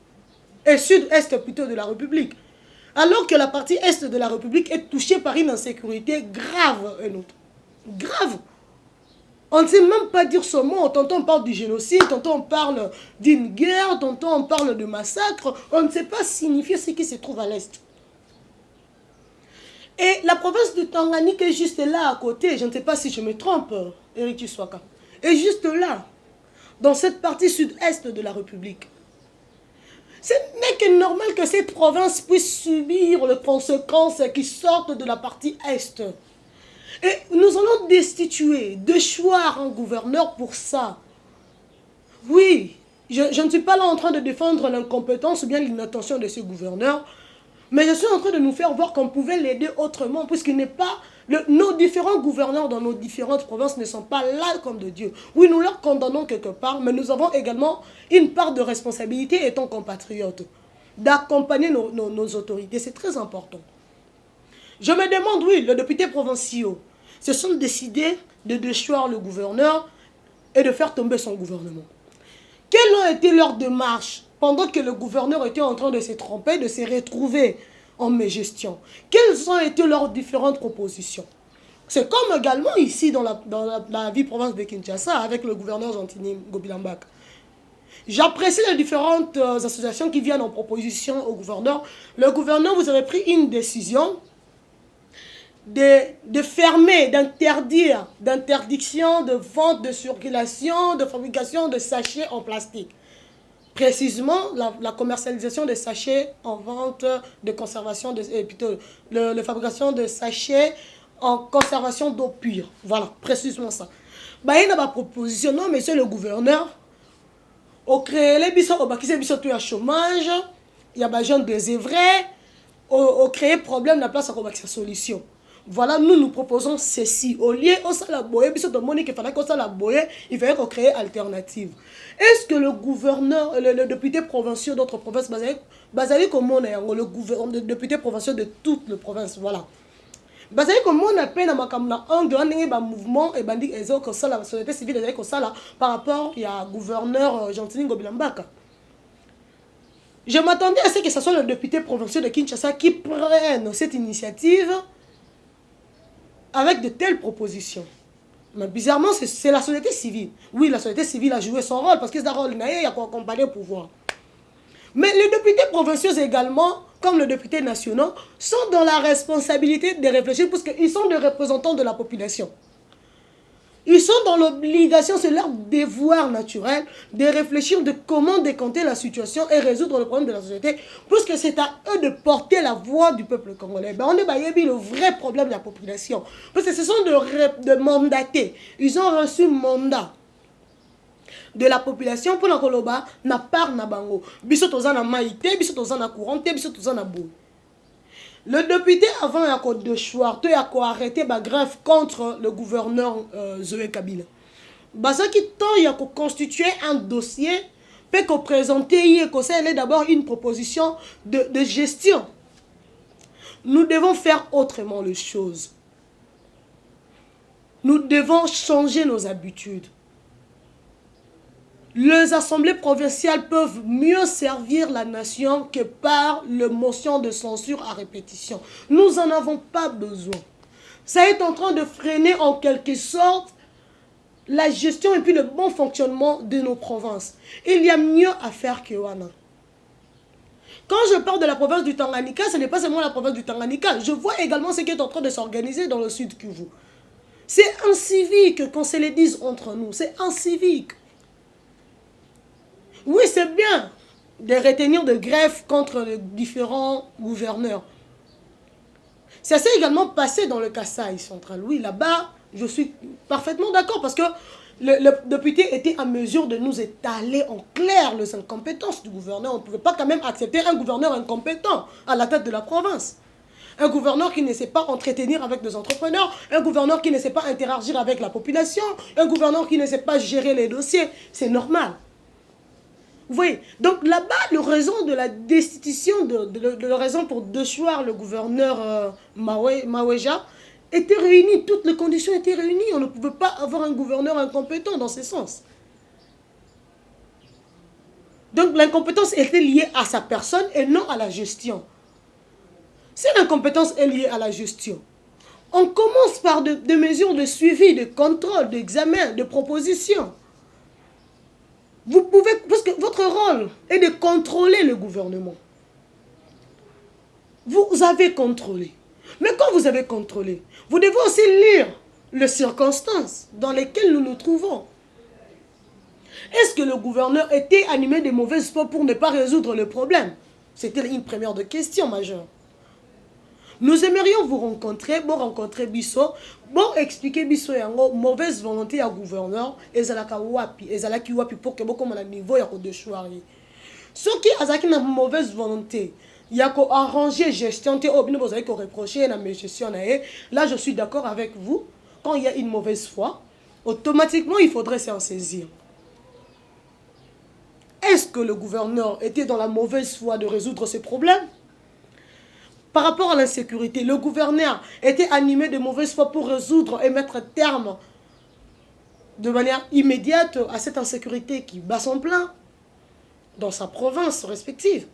Et sud-est plutôt de la République. Alors que la partie est de la République est touchée par une insécurité grave. Grave. On ne sait même pas dire ce mot. Tantôt on parle du génocide, tantôt on parle d'une guerre, tantôt on parle de massacre. On ne sait pas signifier ce qui se trouve à l'est. Et la province du Tanganyika est juste là à côté. Je ne sais pas si je me trompe, Eric Tswaka. Est juste là, dans cette partie sud-est de la République. Ce n'est que normal que cette province puisse subir les conséquences qui sortent de la partie est. Et nous allons destituer, déchoir un gouverneur pour ça. Oui, je ne suis pas là en train de défendre l'incompétence ou bien l'inattention de ce gouverneur, mais je suis en train de nous faire voir qu'on pouvait l'aider autrement, puisqu'il n'est pas... nos différents gouverneurs dans nos différentes provinces ne sont pas là comme de Dieu. Oui, nous leur condamnons quelque part, mais nous avons également une part de responsabilité étant compatriotes, d'accompagner nos autorités. C'est très important. Je me demande, oui, les députés provinciaux se sont décidés de déchoir le gouverneur et de faire tomber son gouvernement. Quelles ont été leurs démarches pendant que le gouverneur était en train de se tromper, de se retrouver en gestion? Quelles ont été leurs différentes propositions? C'est comme également ici dans la vie province de Kinshasa avec le gouverneur Gentini Gobilambak. J'apprécie les différentes associations qui viennent en proposition au gouverneur. Le gouverneur, vous avez pris une décision de fermer, d'interdiction de vente, de circulation, de fabrication de sachets en plastique. Précisément, la commercialisation de sachets en vente, de conservation, plutôt la fabrication de sachets en conservation d'eau pure. Voilà, précisément ça. Il y a une proposition, non, monsieur le gouverneur, au créer les bisous, au bakisé bisous tout à chômage, il y a des gens désœuvrés, au créer problème, la place à la solution. voilà, nous proposons ceci. Au lieu, on s'est la boye, puis c'est Monique, il fallait qu'on s'est la boye, il fallait qu'on crée alternative. Est-ce que le gouverneur, le député provincial d'autres provinces, basé comme on est, le député provincial de toutes les provinces, voilà. Basé comme on appelle un grand mouvement et bandit et que ça la société civile que ça là par rapport il y a gouverneur Gentini Gobilambaka. Je m'attendais à ce que ce soit le député provincial de Kinshasa qui prenne cette initiative avec de telles propositions. Mais bizarrement, c'est la société civile. Oui, la société civile a joué son rôle parce que c'est un rôle, il y a accompagné le pouvoir. Mais les députés provinciaux également, comme les députés nationaux, sont dans la responsabilité de réfléchir parce qu'ils sont des représentants de la population. Ils sont dans l'obligation, c'est leur devoir naturel, de réfléchir de comment décanter la situation et résoudre le problème de la société, puisque c'est à eux de porter la voix du peuple congolais. Ben, on est le vrai problème de la population. Parce que ce sont de mandatés. Ils ont reçu mandat de la population pour la koloba na part na bango biso tozana maïté biso tozana couranté biso tozana bou. Le député avant ya ko de choix to ya ko arrêter ba grève contre le gouverneur Zoé Kabila basa qui temps ya ko constituer un dossier peut ko présenter ko ça est d'abord une proposition de gestion. Nous devons faire autrement les choses. Nous devons changer nos habitudes. Les assemblées provinciales peuvent mieux servir la nation que par le motion de censure à répétition. Nous n'en avons pas besoin. Ça est en train de freiner en quelque sorte la gestion et puis le bon fonctionnement de nos provinces. Il y a mieux à faire que Wana. Quand je parle de la province du Tanganyika, ce n'est pas seulement la province du Tanganyika. Je vois également ce qui est en train de s'organiser dans le sud Kivu. C'est incivique qu'on se le dise entre nous. C'est incivique. Oui, c'est bien de retenir de grève contre les différents gouverneurs. Ça s'est également passé dans le Kasaï central. Oui, là-bas, je suis parfaitement d'accord parce que le député était en mesure de nous étaler en clair les incompétences du gouverneur. On ne pouvait pas quand même accepter un gouverneur incompétent à la tête de la province. Un gouverneur qui ne sait pas entretenir avec des entrepreneurs, un gouverneur qui ne sait pas interagir avec la population, un gouverneur qui ne sait pas gérer les dossiers. C'est normal. Vous voyez, donc là-bas, le raison de la destitution, la raison pour déchoir le gouverneur Maweja était réunie, toutes les conditions étaient réunies. On ne pouvait pas avoir un gouverneur incompétent dans ce sens. Donc l'incompétence était liée à sa personne et non à la gestion. Si l'incompétence est liée à la gestion, on commence par des mesures de suivi, de contrôle, d'examen, de proposition. Vous pouvez, parce que votre rôle est de contrôler le gouvernement. Vous avez contrôlé. Mais quand vous avez contrôlé, vous devez aussi lire les circonstances dans lesquelles nous nous trouvons. Est-ce que le gouverneur était animé de mauvaises foi pour ne pas résoudre le problème? C'était une première de question majeure. Nous aimerions vous rencontrer, Bisso, bon expliquer Bisso yango mauvaise volonté à gouverneur ezalaka wapi, ezalaki wapi pour que beaucoup à niveau ya ko de choirie. Ceux qui azaki na mauvaise volonté, ya ko arranger gestion te obino bozali ko reprocher na gestion na e. Là je suis d'accord avec vous, quand il y a une mauvaise foi, automatiquement il faudrait s'en saisir. Est-ce que le gouverneur était dans la mauvaise foi de résoudre ces problèmes? Par rapport à l'insécurité, le gouverneur était animé de mauvaise foi pour résoudre et mettre terme de manière immédiate à cette insécurité qui bat son plein dans sa province respective.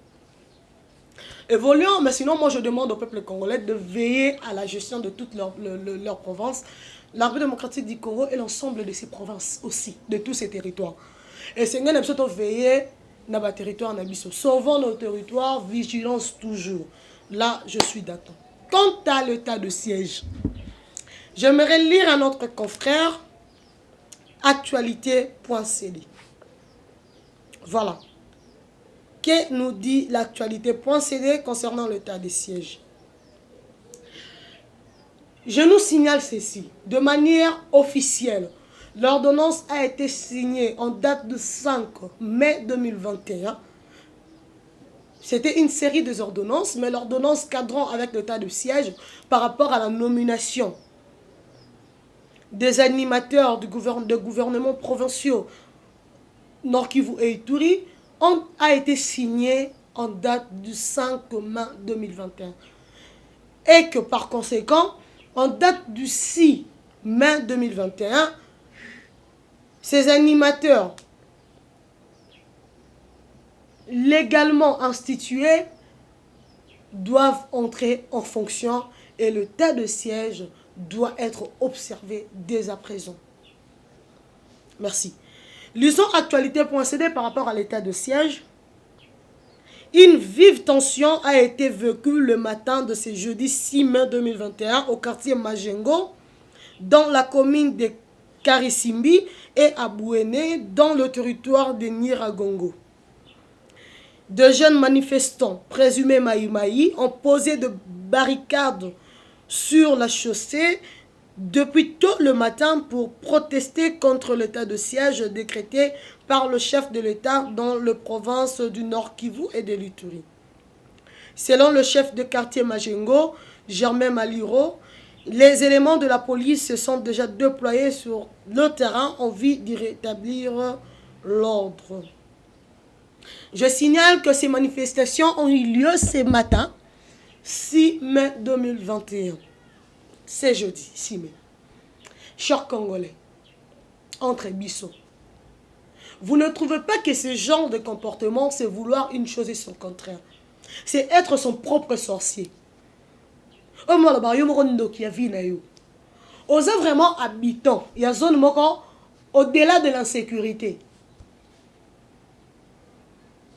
Évoluons, mais sinon moi je demande au peuple congolais de veiller à la gestion de toute leur province, la République démocratique du Congo et l'ensemble de ses provinces aussi, de tous ces territoires. Et c'est bien de veiller dans nos territoires, sauvons nos territoires, vigilance toujours. Là, je suis d'accord. Quant à l'état de siège, j'aimerais lire à notre confrère actualité.cd. Voilà. Que nous dit l'actualité.cd concernant l'état de siège? Je nous signale ceci. De manière officielle, l'ordonnance a été signée en date de 5 mai 2021. C'était une série des ordonnances, mais l'ordonnance cadrant avec l'état de siège par rapport à la nomination des animateurs de gouvernements provinciaux Nord Kivu et Ituri a été signée en date du 5 mai 2021. Et que par conséquent, en date du 6 mai 2021, ces animateurs légalement institués doivent entrer en fonction et le tas de siège doit être observé dès à présent. Merci. Lisons actualité.cd par rapport à l'état de siège. Une vive tension a été vécue le matin de ce jeudi 6 mai 2021 au quartier Majengo, dans la commune de Karisimbi et à Bouéné, dans le territoire de Nyiragongo. De jeunes manifestants, présumés Maïmaï, ont posé de barricades sur la chaussée depuis tôt le matin pour protester contre l'état de siège décrété par le chef de l'État dans les provinces du Nord Kivu et de l'Ituri. Selon le chef de quartier Majengo, Germain Maliro, les éléments de la police se sont déjà déployés sur le terrain en vue d'y rétablir l'ordre. Je signale que ces manifestations ont eu lieu ce matin, 6 mai 2021. C'est jeudi, 6 mai. Chers Congolais, entre Bissot, vous ne trouvez pas que ce genre de comportement, c'est vouloir une chose et son contraire. C'est être son propre sorcier. Oza vraiment habitant. Il y a zone moko au-delà de l'insécurité.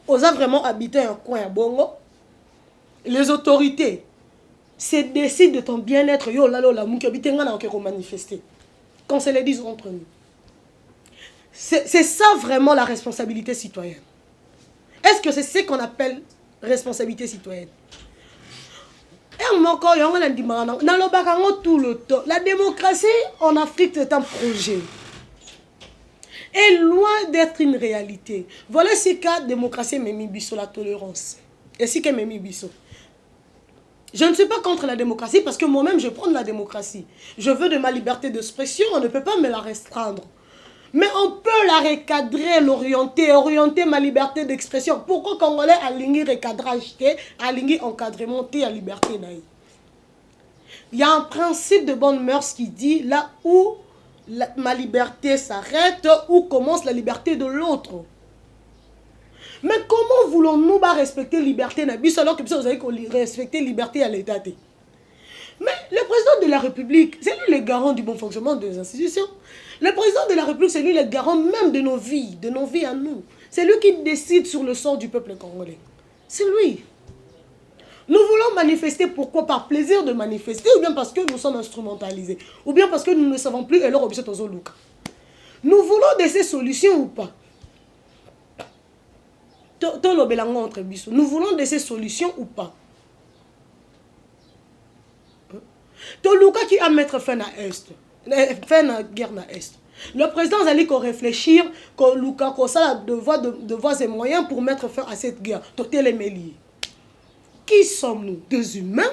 Oza vraiment habitant un coin à Bongo. Les autorités se décident de ton bien-être. Yo la la mou qui habite ngana ko manifester. Quand se les disent entre nous. C'est ça vraiment la responsabilité citoyenne. Est-ce que c'est ce qu'on appelle responsabilité citoyenne? La démocratie en Afrique c'est un projet. Et loin d'être une réalité. Voilà ce qu'a démocratie Memi Bisso, la tolérance. Et ce qu'est Memi Bisso. Je ne suis pas contre la démocratie parce que moi-même je prends la démocratie. Je veux de ma liberté d'expression, on ne peut pas me la restreindre. Mais on peut la recadrer, l'orienter, orienter ma liberté d'expression. Pourquoi Congolais a ligné recadrage, a ligné encadrement, à liberté naï? Il y a un principe de bonne mœurs qui dit là où ma liberté s'arrête, où commence la liberté de l'autre. Mais comment voulons-nous respecter la liberté naï alors que vous avez respecter la liberté à l'État? Mais le président de la République, c'est lui le garant du bon fonctionnement des institutions. Le président de la République, c'est lui le garant même de nos vies à nous. C'est lui qui décide sur le sort du peuple congolais. C'est lui. Nous voulons manifester, pourquoi? Par plaisir de manifester, ou bien parce que nous sommes instrumentalisés, ou bien parce que nous ne savons plus et leur objet aux Zoluka. Nous voulons de ces solutions ou pas? Nous voulons de ces solutions ou pas? Toluka qui a mettre fin à Est, fin à guerre à Est. Le président Zali qu'on réfléchir, que Luka ça de voies et moyens pour mettre fin à cette guerre. Qui sommes-nous? Des humains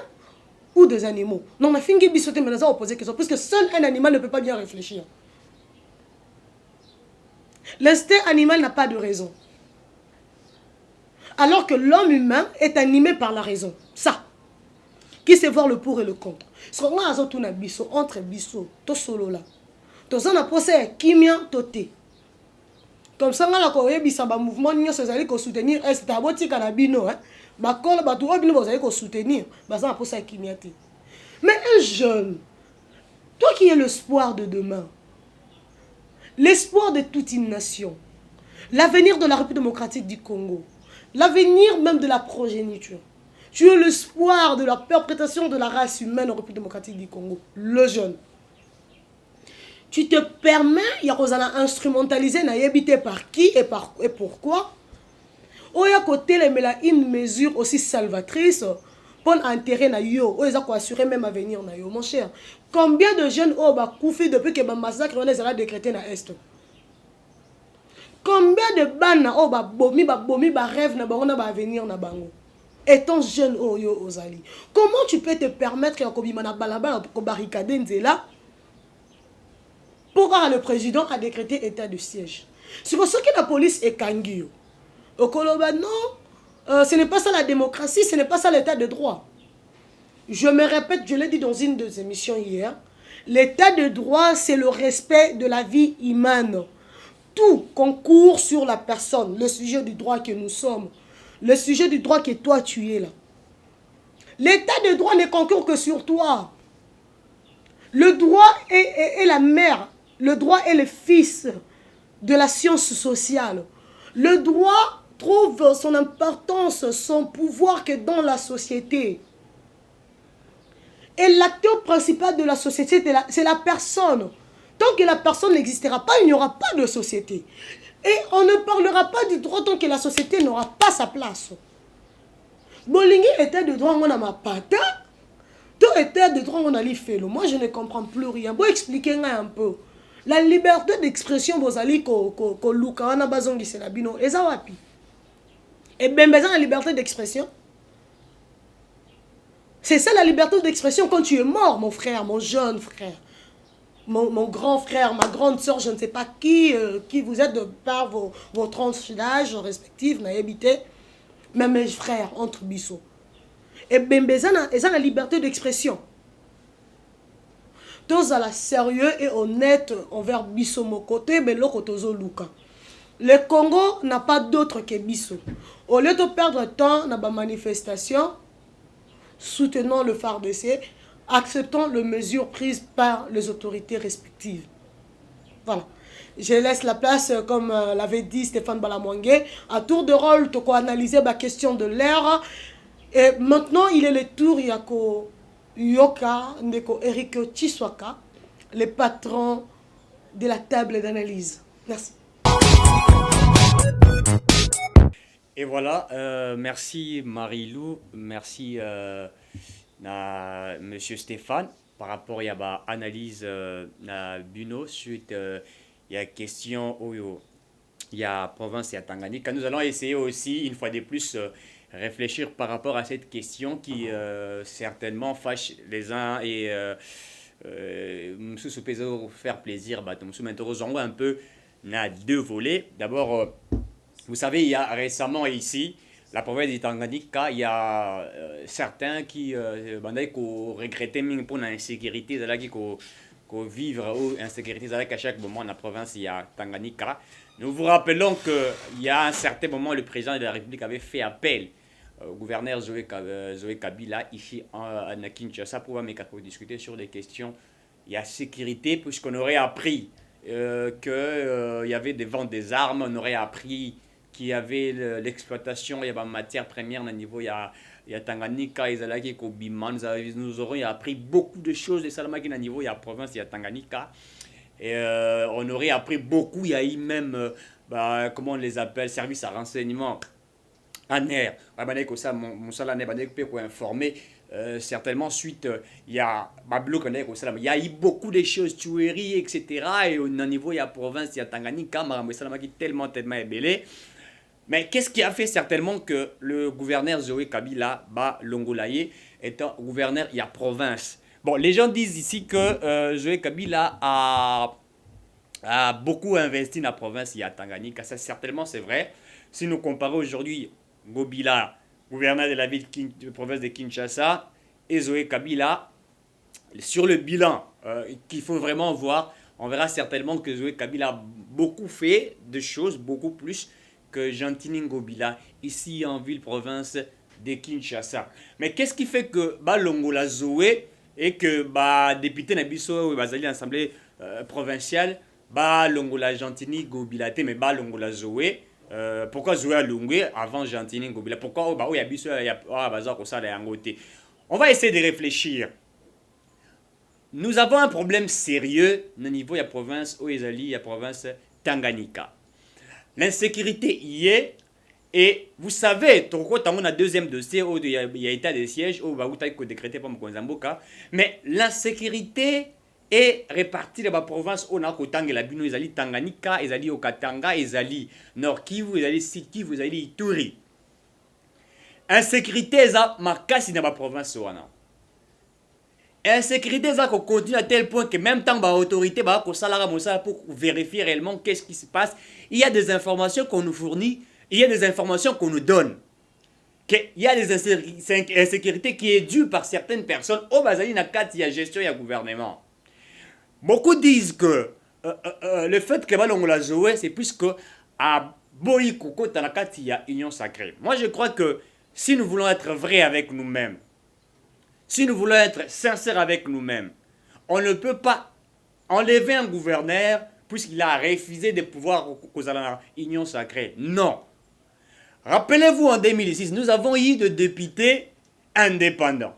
ou des animaux? Non, ma fille bisoté mais nous opposé question parce que seul un animal ne peut pas bien réfléchir. L'instinct animal n'a pas de raison. Alors que l'homme humain est animé par la raison. Ça. Qui sait voir le pour et le contre. Ce qu'on a entre biso, to solo là. To ça n'a pas kimia toté. Comme ça, on a un mouvement qui se soutenir. C'est un petit canabino. Mais un jeune, toi qui es l'espoir de demain, l'espoir de toute une nation, l'avenir de la République démocratique du Congo, l'avenir même de la progéniture, tu es l'espoir de la perpétuation de la race humaine en République démocratique du Congo, le jeune. Tu te permets, il y a instrumentalisé, n'habité par qui et pourquoi? Ou à côté une mesure aussi salvatrice pour intérêt na yo, ou assurer même avenir na yo, mon cher. Combien de jeunes ont koufi depuis que le massacre a décrété na Est? Combien de bana ont bomi rêve na bango na avenir na bango? étant jeune Oyo Ozali. Comment tu peux te permettre ya kobimana balabala pour barricader nzela pour le président a décrété état de siège. C'est pour ça que la police est kangio. Au Koloba, non, ce n'est pas ça la démocratie, ce n'est pas ça l'état de droit. Je me répète, je l'ai dit dans une de émissions hier, l'état de droit, c'est le respect de la vie humaine. Tout concourt sur la personne, le sujet du droit que nous sommes, le sujet du droit que toi tu es là. L'état de droit ne concourt que sur toi. Le droit est la mère, le droit est le fils de la science sociale. Le droit trouve son importance, son pouvoir que dans la société. Et l'acteur principal de la société, c'est la personne. Tant que la personne n'existera pas, il n'y aura pas de société. Et on ne parlera pas du droit tant que la société n'aura pas sa place. Bolingi était de droit, on a ma pata. Tout était de droit, on a fait. Moi, je ne comprends plus rien. Bon, expliquez-moi un peu. La liberté d'expression, vous allez ko luka, on a besoin de la bino. Et ça va pi. Et bien, la liberté d'expression. C'est ça la liberté d'expression quand tu es mort, mon frère, mon jeune frère. Mon grand frère, ma grande soeur, je ne sais pas qui vous êtes de par vos tranches d'âge respectives, n'a habité. Mais mes frères, entre bisous. Et bien, ça la liberté d'expression. Tous à la sérieux et honnête envers Bisso mon côté, mais l'autre côté Luka. Le Congo n'a pas d'autre que Bisso. Au lieu de perdre temps dans la manifestation, soutenons le FARDC, acceptons les mesures prises par les autorités respectives. Voilà. Je laisse la place, comme l'avait dit Stéphane Balamwangé, à tour de rôle, tu as analysé la question de l'air. Et maintenant, il est le tour, Yako Yoka, Ndeko Eric Chiswaka, le patron de la table d'analyse. Merci. Et voilà, merci Marie-Lou, merci Monsieur Stéphane par rapport à l'analyse na Buno suite il y a question il y a province et à Tanganyika. Nous allons essayer aussi une fois de plus réfléchir par rapport à cette question qui certainement fâche les uns et nous peut faire plaisir nous m'interrogeons un peu na deux volets. D'abord vous savez, il y a récemment ici, la province du Tanganyika, il y a certains qui regrettaient pour l'insécurité, qui vivre ou insécurité à chaque moment dans la province il y a Tanganyika. Nous vous rappelons qu'il y a un certain moment, le président de la République avait fait appel au gouverneur Zoé Kabila ici à Kinshasa pour discuter sur des questions il y a sécurité, puisqu'on aurait appris qu'il y avait des ventes des armes, on aurait appris qu'il y avait l'exploitation, il y avait matière première au niveau, il y a Tanganyika, nous aurions appris beaucoup de choses de Salamaki au niveau, il y a province, il y a Tanganyika. Et on aurait appris beaucoup, il y a eu même, comment on les appelle, service à renseignement en air. Informé. Certainement, suite, il y a il y a eu beaucoup de choses, tueries, etc. Et au niveau, il y a province, il y a Tanganyika, tellement ébélé. Mais qu'est-ce qui a fait certainement que le gouverneur Zoé Kabila, Longolaye, étant gouverneur, il y a province. Bon, les gens disent ici que Zoé Kabila a beaucoup investi dans la province, il y a Tanganyika. Ça, certainement, c'est vrai. Si nous comparons aujourd'hui Gobila, gouverneur de la ville de province de Kinshasa, et Zoé Kabila, sur le bilan qu'il faut vraiment voir, on verra certainement que Zoé Kabila a beaucoup fait de choses, beaucoup plus que Gentini Ngobila, ici en ville-province de Kinshasa. Mais qu'est-ce qui fait que Longola Zoé et que député Nabiso ou l'Assemblée provinciale, Longola Gentini Ngobila, mais Longola Zoé, pourquoi Zoé a Longé avant Gentini Ngobila? Pourquoi il y a Biso, il y a Bazar au salaire en côté? On va essayer de réfléchir. Nous avons un problème sérieux au niveau de la province Oezali, il y a province Tanganyika. L'insécurité y est, et vous savez, on a deuxième dossier où il y a état de siège, où il y a décrété par Mkonzamboka, mais l'insécurité est répartie dans la province où on a Kotang et la Bino, ils Tanganyika, ils au Katanga, ils Nord Kivu, ils Sud Kivu, ils Ituri. insécurité eza makasi na ba province wana. Insécurité eza ko continue à tel point que même tant ba autorité ba ko salara mosala pour vérifier réellement qu'est-ce qui se passe. Il y a des informations qu'on nous fournit, il y a des informations qu'on nous donne. Il y a des insécurités qui est due par certaines personnes au bazali na kati ya gestion ya gouvernement. Beaucoup disent que le fait que balongo la jouer c'est puisque à boyi koko tanakati ya union sacrée. Moi je crois que si nous voulons être vrais avec nous-mêmes, si nous voulons être sincères avec nous-mêmes, on ne peut pas enlever un gouverneur puisqu'il a refusé de pouvoir aux union sacrée. Non. Rappelez-vous en 2006, nous avons eu des députés indépendants.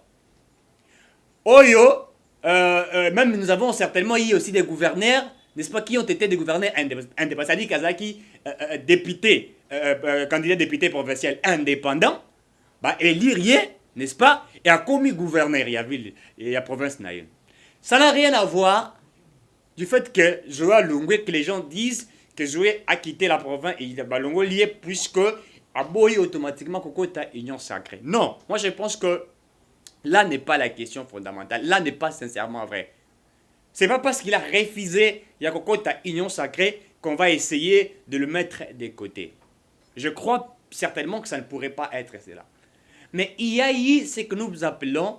Oyo, même nous avons certainement eu aussi des gouverneurs, n'est-ce pas, qui ont été des gouverneurs indépendants. C'est-à-dire Kazaki, député, candidat député provincial indépendant, bah, élire, n'est-ce pas, et a commis gouverneur, il y a ville, il y a province naïe. Ça n'a rien à voir du fait que Joa Lungwe, que les gens disent que Joé a quitté la province et il a Longo lié puisque a boyi automatiquement Kokota union sacrée. Non, moi je pense que là n'est pas la question fondamentale, là n'est pas sincèrement vrai. C'est pas parce qu'il a refusé Yakokota union sacrée qu'on va essayer de le mettre de côté. Je crois certainement que ça ne pourrait pas être cela. Mais il y a eu ce que nous appelons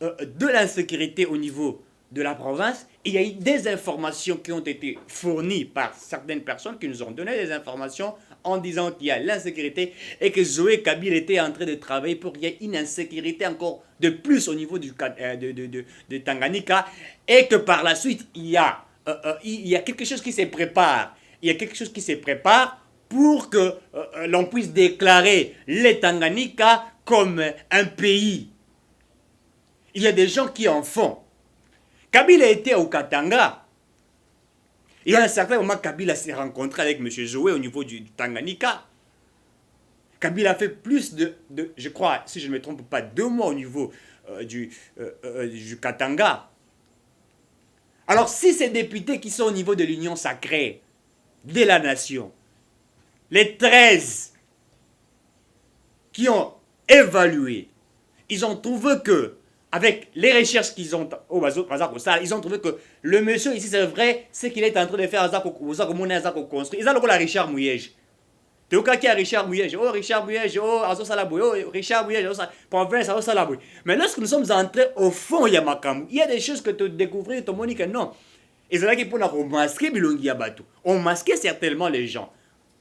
de l'insécurité au niveau de la province. Il y a eu des informations qui ont été fournies par certaines personnes qui nous ont donné des informations en disant qu'il y a l'insécurité et que Joé Kabila était en train de travailler pour qu'il y ait une insécurité encore de plus au niveau de Tanganyika et que par la suite il y a quelque chose qui se prépare. Il y a quelque chose qui se prépare pour que l'on puisse déclarer les Tanganyika comme un pays. Il y a des gens qui en font. Kabila était au Katanga. Il y a un certain moment, Kabila s'est rencontré avec M. Joé au niveau du Tanganyika. Kabila a fait plus de, je crois, si je ne me trompe pas, 2 mois au niveau du Katanga. Alors, si ces députés qui sont au niveau de l'Union sacrée, de la nation, les 13 qui ont évalué, ils ont trouvé que, avec les recherches qu'ils ont ils ont trouvé que le monsieur ici, c'est vrai, ce qu'il est en train de faire, construire. Ils ont la Richard Mouyej. Tu vois qui est Richard Mouyej? Oh, Richard Mouyej, oh, Azo Salaboué, oh, Richard Mouyej, province, Azo Salaboué. Mais lorsque nous sommes entrés au fond, il y a des choses que tu découvres, tu te dis que non. Et c'est là qu'il faut masquer Bilongi Yabatou. On masquait certainement les gens.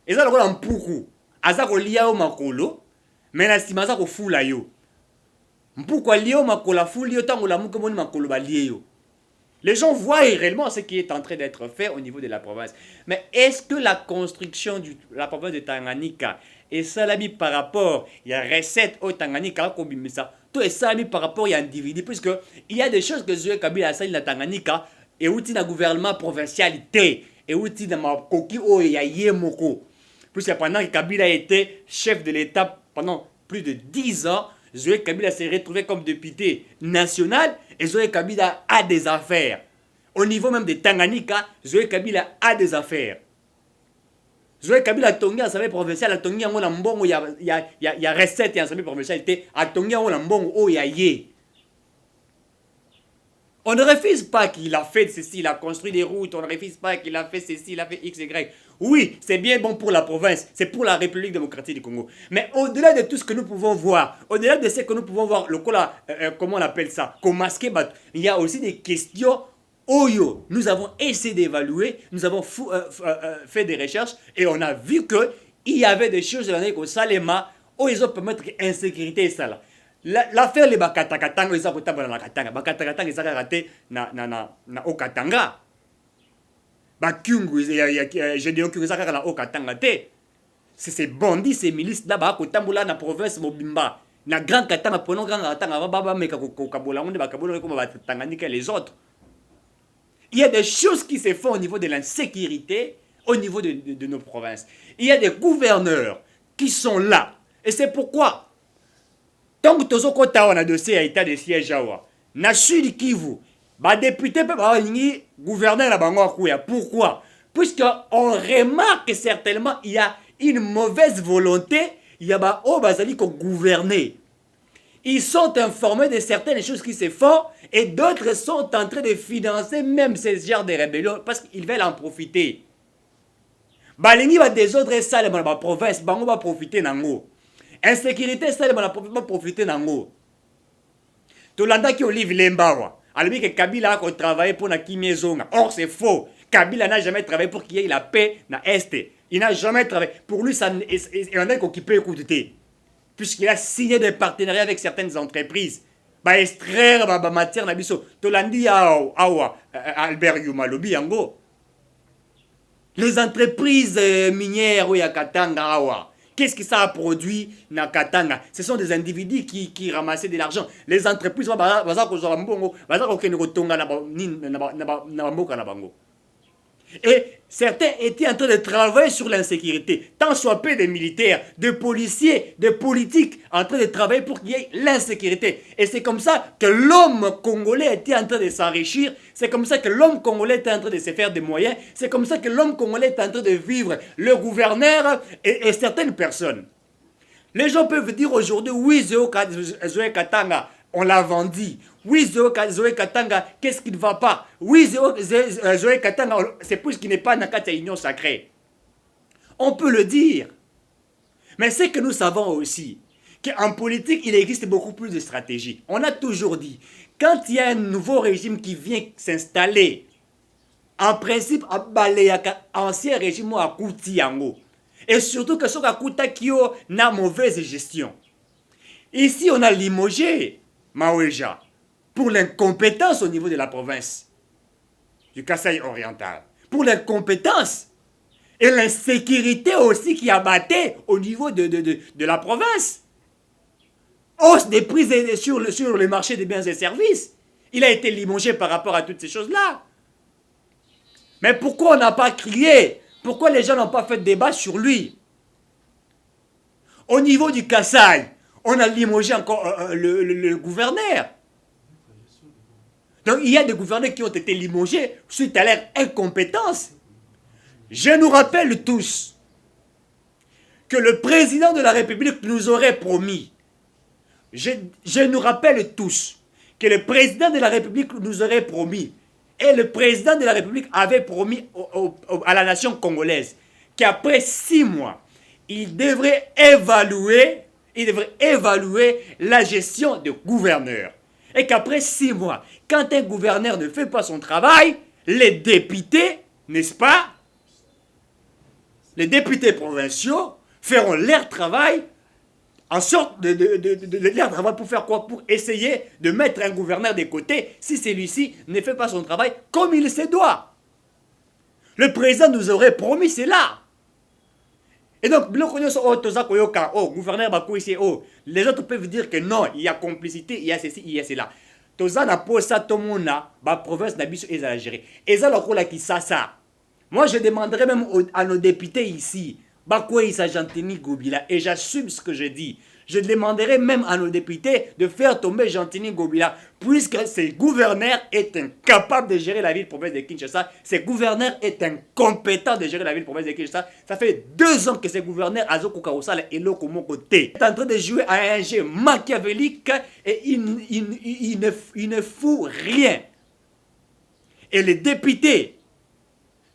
Et ça, on poukou. Azako liao makolo, mais la stimasa ko fula yo. Pourquoi liao makola fula yo tango la mukomoni makolo ba liao. Les gens voient réellement ce qui est en train d'être fait au niveau de la province. Mais est-ce que la construction de la province de Tanganyika est salami par rapport il y a recette au Tanganyika comme ça, tout est salami par rapport il y a individu puisque il y a des choses que Joé Kabila a salé dans Tanganyika et outil dans gouvernement provincialité et outil dans ma koki o ya yemoko. Puisque pendant que Kabila était chef de l'État pendant plus de 10 ans, Joé Kabila s'est retrouvé comme député national et Joé Kabila a des affaires. Au niveau même de Tanganyika, Joé Kabila a des affaires. Joé Kabila a tongi assemblée provinciale, a tongi en mbongo, il y a recette et assemblée provinciale, a tongi en mbongo, oh ya ye. On ne refuse pas qu'il a fait ceci, il a construit des routes, on ne refuse pas qu'il a fait ceci, il a fait X, Y. Oui, c'est bien bon pour la province, c'est pour la République démocratique du Congo. Mais au-delà de tout ce que nous pouvons voir, au-delà de ce que nous pouvons voir, comment on appelle ça, qu'on masque, il y a aussi des questions. Oyo, nous avons essayé d'évaluer, nous avons fait des recherches et on a vu qu'il y avait des choses dans le Salema où ils ont permettre insécurité et ça là. L'affaire les Bakatakatanga, ils ont été dans la Katanga. Bakatakatanga, ils ont raté au Katanga. Bakungu, j'ai dit qu'ils ont raté au Katanga. C'est ces bandits, ces milices là-bas, qui sont dans la province Mobimba. Na Grand Katanga, prenons Grand Katanga, Baba Meka Kokabola, on est Bakabola comme Tanganyika les autres. Il y a des choses qui se font au niveau de l'insécurité, au niveau de nos provinces. Il y a des gouverneurs qui sont là. Et c'est pourquoi. Tant que tu as un dossier à état de siège, na Sud Kivu, les députés peuvent avoir un gouverneur là-bas. Pourquoi? Puisqu'on remarque certainement il y a une mauvaise volonté, il y a oh bazali qu'on gouverner. Ils sont informés de certaines choses qui se font et d'autres sont en train de financer même ces genres de rébellions parce qu'ils veulent en profiter. Balingi va désordre ça dans la province, bango va profiter nango. Insécurité ça va profiter nango. Tolanda qui Olive Lembawa. Alors que Kabila a travaillé pour la Kimezonga. Or c'est faux. Kabila n'a jamais travaillé pour qu'il y ait la paix dans l'Est. Il n'a jamais travaillé. Pour lui, il y en a qui peut écouter. Puisqu'il a signé des partenariats avec certaines entreprises. Bah extraire ma matière na biso. Tolandi awa Albert Yumalobi yango. Les entreprises minières ou Katanga awa. Qu'est-ce que ça a produit na Katanga? Ce sont des individus qui ramassaient de l'argent. Les entreprises et certains étaient en train de travailler sur l'insécurité. Tant soit peu des militaires, de policiers, de politiques en train de travailler pour qu'il y ait l'insécurité. Et c'est comme ça que l'homme congolais était en train de s'enrichir. C'est comme ça que l'homme congolais était en train de se faire des moyens. C'est comme ça que l'homme congolais est en train de vivre. Le gouverneur et certaines personnes. Les gens peuvent dire aujourd'hui, oui, Zoé Katanga, on l'a vendu. Oui, Zoé Katanga, qu'est-ce qui ne va pas? Oui, Zoé Katanga, c'est plus qu'il n'est pas dans la union sacrée. On peut le dire. Mais c'est que nous savons aussi qu'en politique, il existe beaucoup plus de stratégies. On a toujours dit, quand il y a un nouveau régime qui vient s'installer, en principe, ancien régime à Koutiango. Et surtout que ce Kakuta qui a mauvaise gestion. Ici, on a limogé Maoueja pour l'incompétence au niveau de la province du Kasaï oriental. Pour l'incompétence et l'insécurité aussi qui abattait au niveau de la province. Hausse des prix sur le marché des biens et services. Il a été limogé par rapport à toutes ces choses-là. Mais pourquoi on n'a pas crié? Pourquoi les gens n'ont pas fait de débat sur lui? Au niveau du Kasaï, on a limogé encore le gouverneur. Donc il y a des gouverneurs qui ont été limogés suite à leur incompétence. Je nous rappelle tous que le président de la République nous aurait promis. Je nous rappelle tous que le président de la République nous aurait promis. Et le président de la République avait promis à la nation congolaise qu'après 6 mois, il devrait évaluer la gestion de gouverneur. Et qu'après 6 mois, quand un gouverneur ne fait pas son travail, les députés, n'est-ce pas? Les députés provinciaux feront leur travail en sorte de leur travail pour faire quoi? Pour essayer de mettre un gouverneur de côté si celui-ci ne fait pas son travail comme il se doit. Le président nous aurait promis cela. Et donc, gouverneur les autres peuvent dire que non, il y a complicité, il y a ceci, il y a cela. Toza na posa tomona, ba province na biso ezala gérer. Ezala kola ki ça. Moi, je demanderais même à nos députés ici, Bakwe Issa Jantini Gobila, et j'assume ce que je dis. Je demanderai même à nos députés de faire tomber Jantini Gobila, puisque ce gouverneur est incapable de gérer la ville-province de Kinshasa. Ce gouverneur est incompétent de gérer la ville-province de Kinshasa. Ça fait 2 ans que ce gouverneur, Azoko Karosala, est là comme côté. Il est en train de jouer à un jeu machiavélique et il ne fout rien. Et les députés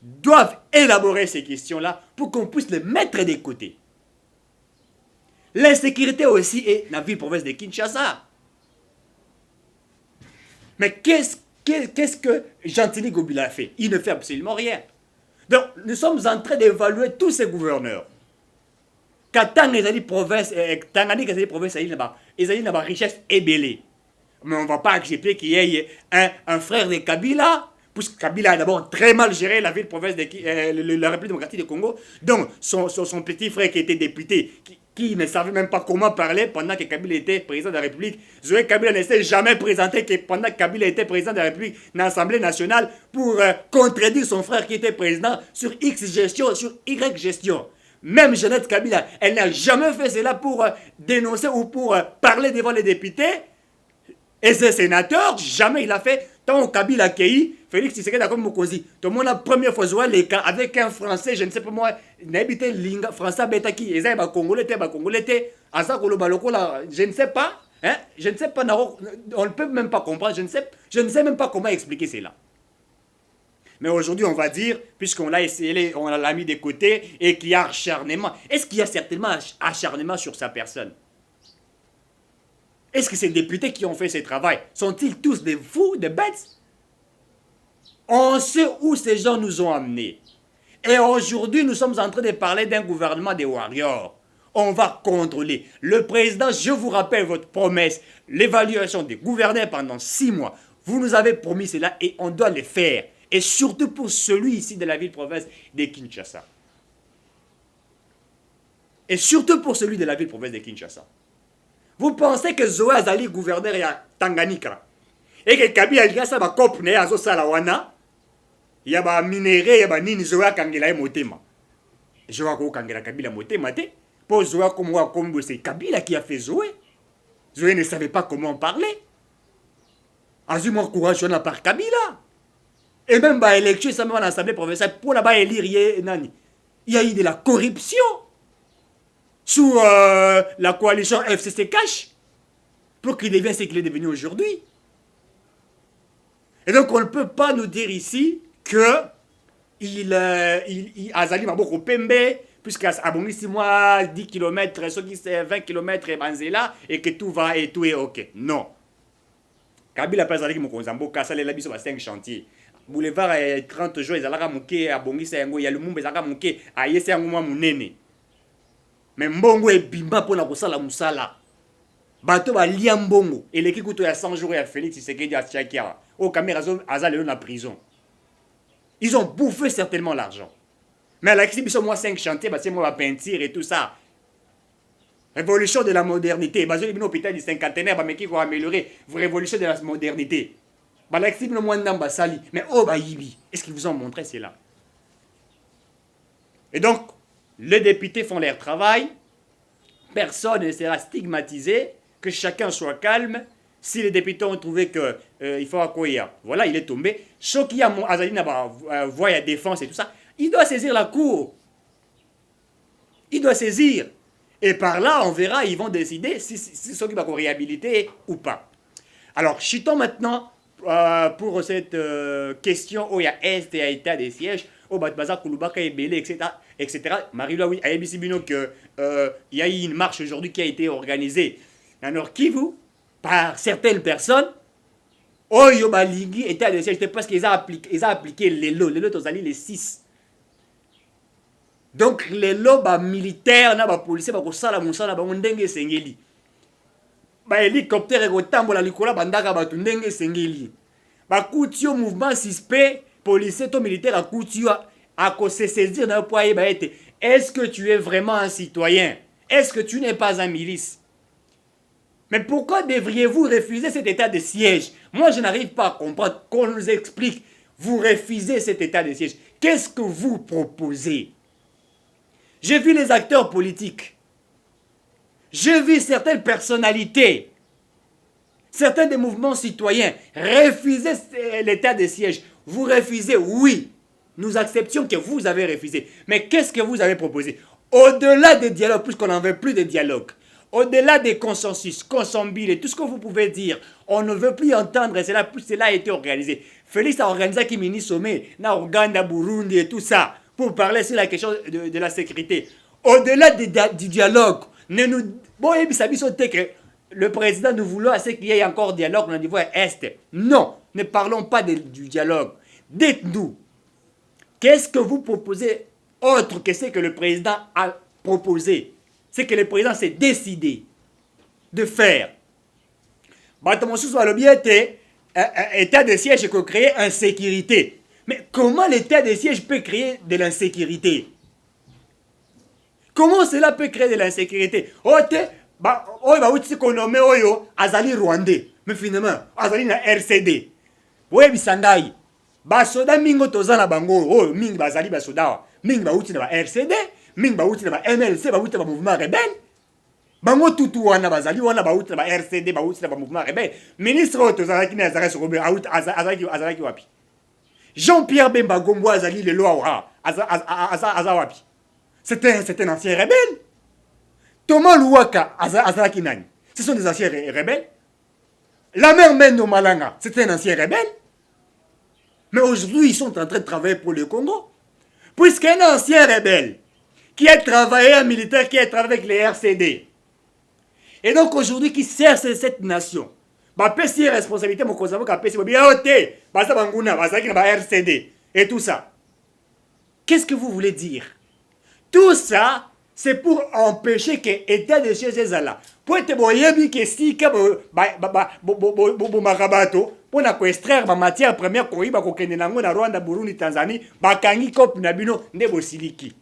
doivent élaborer ces questions-là pour qu'on puisse les mettre de côté. L'insécurité aussi est la ville-province de Kinshasa. Mais qu'est-ce que Jantini Gobila a fait? Il ne fait absolument rien. Donc, nous sommes en train d'évaluer tous ces gouverneurs. Katanga, les provinces, Tanganyika, les provinces, ils ont une richesse ébellée. Mais on ne va pas accepter qu'il y ait un frère de Kabila, puisque Kabila a d'abord très mal géré la ville-province de la République démocratique du Congo. Donc, son petit frère qui était député, qui ne savait même pas comment parler pendant que Kabila était président de la République. Zoé Kabila ne s'est jamais présenté que pendant que Kabila était président de la République dans l'Assemblée nationale pour contredire son frère qui était président sur X gestion, sur Y gestion. Même Jeannette Kabila, elle n'a jamais fait cela pour dénoncer ou pour parler devant les députés. Et ces sénateurs, jamais il a fait. Tant Kabila Kei, Félix Tshisekedi comme Mokozi. Tout le monde la première fois joué les cas avec un Français, je ne sais pas moi, n'habité linga français betaki, et ça ba congolais asa koloba lokola, je ne sais pas, hein, je ne sais pas, on ne peut même pas comprendre, je ne sais même pas comment expliquer cela. Mais aujourd'hui, on va dire, puisqu'on l'a essayé, on l'a mis de côté et qu'il y a acharnement. Est-ce qu'il y a certainement acharnement sur sa personne? Est-ce que ces députés qui ont fait ce travail sont-ils tous des fous, des bêtes? On sait où ces gens nous ont amenés. Et aujourd'hui, nous sommes en train de parler d'un gouvernement des warriors. On va contrôler. Le président, je vous rappelle votre promesse, l'évaluation des gouverneurs pendant 6 mois. Vous nous avez promis cela et on doit le faire. Et surtout pour celui ici de la ville-province de Kinshasa. Et surtout pour celui de la ville-province de Kinshasa. Vous pensez que Zoé Azali, gouverneur à Tanganyika, et que Kabila Algasa va copner à Zosalawana, il y a des minéraux, il y a des nini Zoé Kangela et Motema. Je vois que Kangela Kabila Motema, pour Zoé comme moi, comme c'est Kabila qui a fait Zoé. Zoé ne savait pas comment parler. Azuma courage on a par Kabila. Et même à l'élection, ça m'a l'Assemblée provinciale pour là-bas élire, il y a eu de la corruption sous la coalition FCC Cash pour qu'il devienne ce qu'il est devenu aujourd'hui. Et donc on ne peut pas nous dire ici que Azali Maboko Pembe, puisqu'à Abongisi moi 10 km, ceux qui c'est 20 km et Banzela, et que tout va et tout est ok. Non. Kabila Pazali Mokonzambo, Kassale Labiso, 5 chantiers. Boulevard 30 jours, ils allaient monter à Bongisa Yango, il y a le monde, ils allaient monter à Yese Yango Mounene. Mais Mbongo est bimba pour la Kosala Moussala. Bato va liambongo. Et l'équipe il y a 100 jours, il y a Félix Tshisekedi à Tchakia. Au caméra, Azal est en prison. Ils ont bouffé certainement l'argent. Mais à la exhibition, moi, 5 chantiers, c'est moi, la peinture et tout ça. Révolution de la modernité. Basé le hôpital du cinquantenaire, mais qui va améliorer. Révolution de la modernité. Mais oh, bah, est-ce qu'ils vous ont montré cela? Et donc, les députés font leur travail. Personne ne sera stigmatisé. Que chacun soit calme. Si les députés ont trouvé qu'il faut accueillir, voilà, il est tombé. Ceux qui ont voix à défense et tout ça, il doit saisir la cour. Il doit saisir. Et par là, on verra, ils vont décider si ceux qui vont réhabiliter ou pas. Alors, chutons maintenant pour cette question où il y a Est et État des sièges, au Batbaza, Kouloubaka, Ebele, etc. Marie-Loa, oui, à ABC Bino, qu'il y a eu une marche aujourd'hui qui a été organisée dans Nord Kivu par certaines personnes. Oh, Yobaligi, État des sièges, parce qu'ils ont appliqué les lots. Les lots, les 6. Donc, les lots militaires, les policiers, les policiers, les policiers, les ba hélicoptère et kotambola likola bandaka batu ndenge sengeli ba kutio mouvement suspect policier to militaire a kutio a ko se saisir d'un poids ba été est-ce que tu es vraiment un citoyen, est-ce que tu n'es pas un milice? Mais pourquoi devriez-vous refuser cet état de siège? Moi je n'arrive pas à comprendre qu'on nous explique. Vous refusez cet état de siège, qu'est-ce que vous proposez? J'ai vu les acteurs politiques. J'ai vu certaines personnalités, certains des mouvements citoyens refuser l'état de siège. Vous refusez, oui. Nous acceptions que vous avez refusé. Mais qu'est-ce que vous avez proposé? Au-delà des dialogues, puisqu'on n'en veut plus de dialogue, au-delà des consensus, consombil et tout ce que vous pouvez dire, on ne veut plus entendre cela, plus cela a été organisé. Félix a organisé un mini sommet, na Ouganda, Burundi et tout ça, pour parler sur la question de la sécurité. Au-delà du dialogue, bon, que le président nous voulons à ce qu'il y ait encore dialogue au niveau Est. Non, ne parlons pas du dialogue. Dites-nous, qu'est-ce que vous proposez autre que ce que le président a proposé? C'est que le président s'est décidé de faire. État de siège peut créer insécurité. Mais comment l'état de siège peut créer de l'insécurité? Comment cela peut créer de l'insécurité? Azali Rwandais. Mais finalement, Azali na RCD. Oui, Bisangai. Basoda mingo tozana bango. Oh, mingi bazali basoda. Mingi bauti na ba RCD. Mingi bauti na ba MLC. Bauti na ba mouvement rebelle. Bango tutu wana bazali wana bauti na ba RCD. Bauti na ba mouvement rebelle. Ministre tozana kini azara sokobe. Azara ki wapi? Jean-Pierre Bemba Gombo Azali le Loa Azawapi. C'est un ancien rebelle. Thomas Louaka Azaki Nani. Ce sont des anciens rebelles. La mère Mendo Malanga, c'était un ancien rebelle. Mais aujourd'hui, ils sont en train de travailler pour le Congo. Puisqu'un ancien rebelle qui a travaillé en militaire, qui a travaillé avec les RCD, et donc aujourd'hui qui sert cette nation, bah pèse responsabilité mon cousin qui a pèse bien ôté, bah ça banguna, bah ça qui n'a RCD et tout ça. Qu'est-ce que vous voulez dire? Tout ça, c'est pour empêcher que l'État de siège est là. Pour être boyebi que si que makabato pour extraire ma matière première ko iba ko kende nango na Rwanda, Burundi, Tanzanie, bakangi kop na bino ndebo siliki.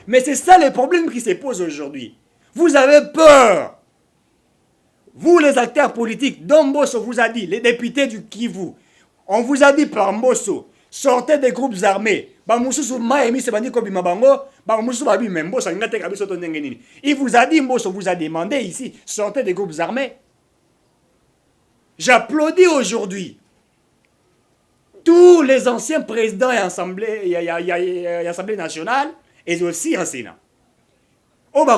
Mais c'est ça le problème qui se pose aujourd'hui. Vous avez peur. Vous les acteurs politiques, dont Mbosso vous a dit, les députés du Kivu, on vous a dit par Mbosso, sortez des groupes armés. Il vous a dit, Mbosso vous a demandé ici, sortez des groupes armés. J'applaudis aujourd'hui tous les anciens présidents et assemblées nationale et aussi en Sénat.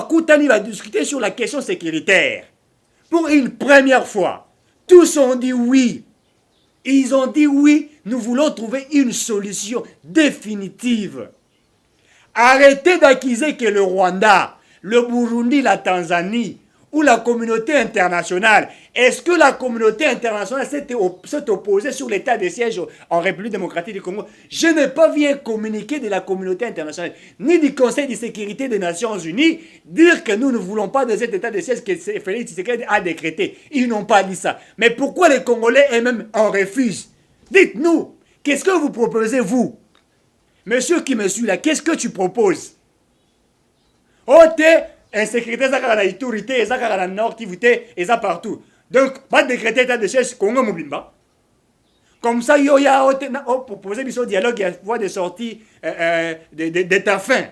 Koutani va discuter sur la question sécuritaire. Pour une première fois, tous ont dit oui. Ils ont dit oui, nous voulons trouver une solution définitive. Arrêtez d'accuser que le Rwanda, le Burundi, la Tanzanie ou la communauté internationale, est-ce que la communauté internationale s'est opposée sur l'état de siège en République démocratique du Congo? Je n'ai pas vu un communiqué de la communauté internationale, ni du Conseil de sécurité des Nations Unies, dire que nous ne voulons pas de cet état de siège que Félix Tshisekedi a décrété. Ils n'ont pas dit ça. Mais pourquoi les Congolais eux-mêmes en refusent? Dites-nous, qu'est-ce que vous proposez, vous? Monsieur qui me suit là, qu'est-ce que tu proposes? Insécurité, ça a l'autorité, ça a la nord, et ça partout. Donc, pas décréter état de siège Congo Mobimba. Comme ça, il y a proposé un dialogue, il y a voie de sortie d'état fin.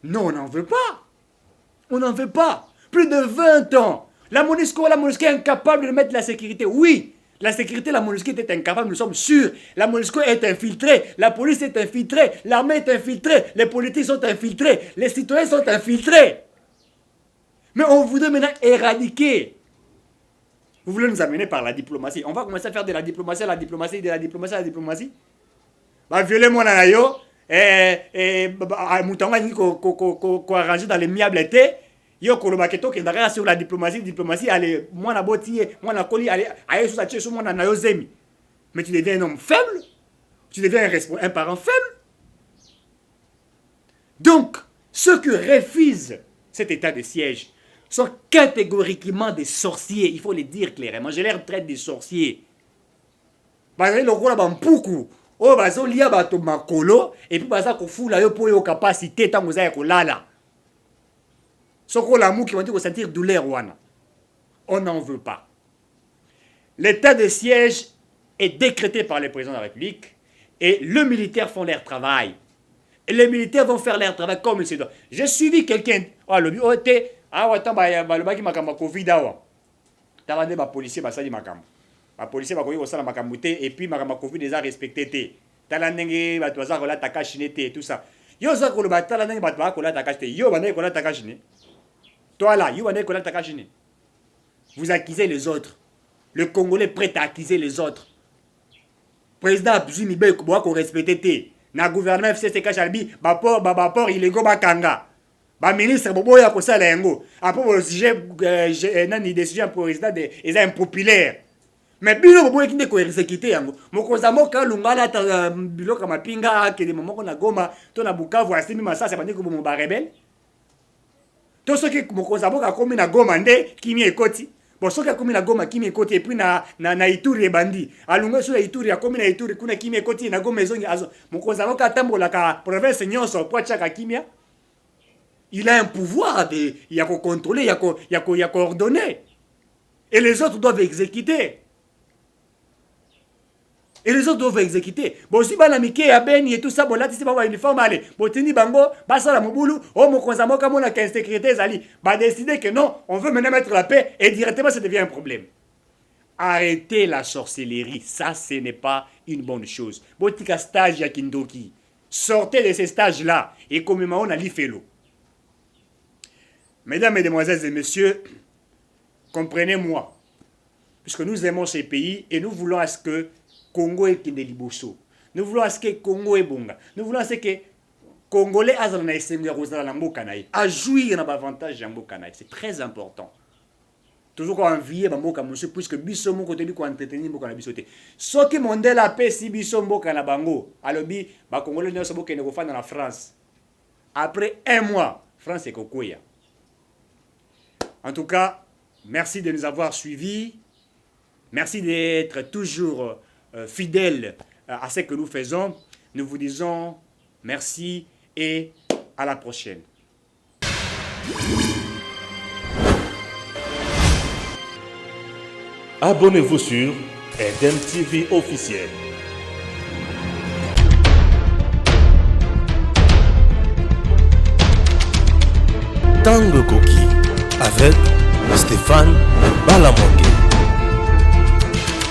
Non, on n'en veut pas. On n'en veut pas. Plus de 20 ans. La MONUSCO est incapable de mettre la sécurité. Oui, la sécurité, la MONUSCO est incapable, nous sommes sûrs. La MONUSCO est infiltrée, la police est infiltrée, l'armée est infiltrée, les politiques sont infiltrés, les citoyens sont infiltrés. Mais on voudrait maintenant éradiquer. Vous voulez nous amener par la diplomatie. On va commencer à faire de la diplomatie, la diplomatie, de la diplomatie, la diplomatie. Bah, violer mon anayo, moutonga ni ko arranger dans les miables été. Yo kolobaketo qui est sur la diplomatie, allez, moi na botier, moi na coli, allez sur sa tête, moi na nayo zemi. Mais tu deviens un homme faible, tu deviens un parent faible. Donc, ceux qui refusent cet état de siège sont catégoriquement des sorciers. Il faut le dire clairement. Je les traite des sorciers. Parce que le bampuku, oh bazo lia bato makolo, et puis baza ko fula yo po yo capacité tant vous avez ko lala. Soko l'amour qui vont dire sentir douleur wana. On n'en veut pas. L'état de siège est décrété par le président de la République et les militaires font leur travail. Et les militaires vont faire leur travail comme il se doit. J'ai suivi quelqu'un, le baki makamba Covid awa. Tabande ba policier basali makamba. Ba policier ba koyi osala makambo te et puis makamba Covid déjà respecté te. Tala ndenge ba toza ko la takashine te et tout ça. Yo za ko le ba tala ndenge ba toza ko la takashine. Yo bande ko la takashine. Toi là, yo bande ko la takashine. Vous accusez les autres. Le Congolais est prêt à accuser les autres. Président Abzumi be ko respecté te. Na gouvernement FCC Chalbi, bapor illégaux bakanga. Ba ministre boboya ko sala yango. Après le sujet nani décision président des impopulaires. Mais bino boboya kinde ko exécuter yango. Mokonza moka lungala ta biloka mapinga ke de momoko na Goma, to na Bukavu asimi masasa bandi ko mo ba rebelle. To soki mokonza moka komi na Goma nde kimi ekoti. Bon, ce qui a commis la Goma qui m'est côté et puis na Ituri et bandi. Alunga sur Ituri a commis na Ituri kuna qui m'est côté na Goma maison azo. Mon cousin ka tambo la ka province seigneur so kwa chaka kimia. Il a un pouvoir de il y a qu'on contrôler, il y a qu'on ordonner. Et les autres doivent exécuter. Et les autres doivent exécuter. Bon, si banamike ya beni et tout ça, bon là si ba uniforme allez. Bon tini bango, basa la mobulu, oh mon cousin moka mona ka insécurité zali. Ba décider que non, on veut maintenant mettre la paix et directement ça devient un problème. arrêtez la sorcellerie. Ça, ce n'est pas une bonne chose. Botika stage ya Kindoki. Sortez de ces stages-là et comme on a l'ifelo. Mesdames, Mesdemoiselles et Messieurs, comprenez-moi. Puisque nous aimons ces pays et nous voulons à ce que Congo est Kindeliboso. Nous voulons à ce que Congo est Bonga. Nous voulons à ce que Congolais a jouir dans l'avantage de Mbokanaï. C'est très important. Toujours qu'on envie Mboka monsieur puisque biso mon côté lui ko entretenir Mboka bisoté. Ce qui mondel la paix si biso Mboka na bango. Alobi ba Congolais nyonso boke ne ko fa dans la France. Après 1 mois, France est kokoya. En tout cas, merci de nous avoir suivis. Merci d'être toujours fidèles à ce que nous faisons. Nous vous disons merci et à la prochaine. Abonnez-vous sur Eden TV officiel. Tango Koki avec Stéphane Balamongue.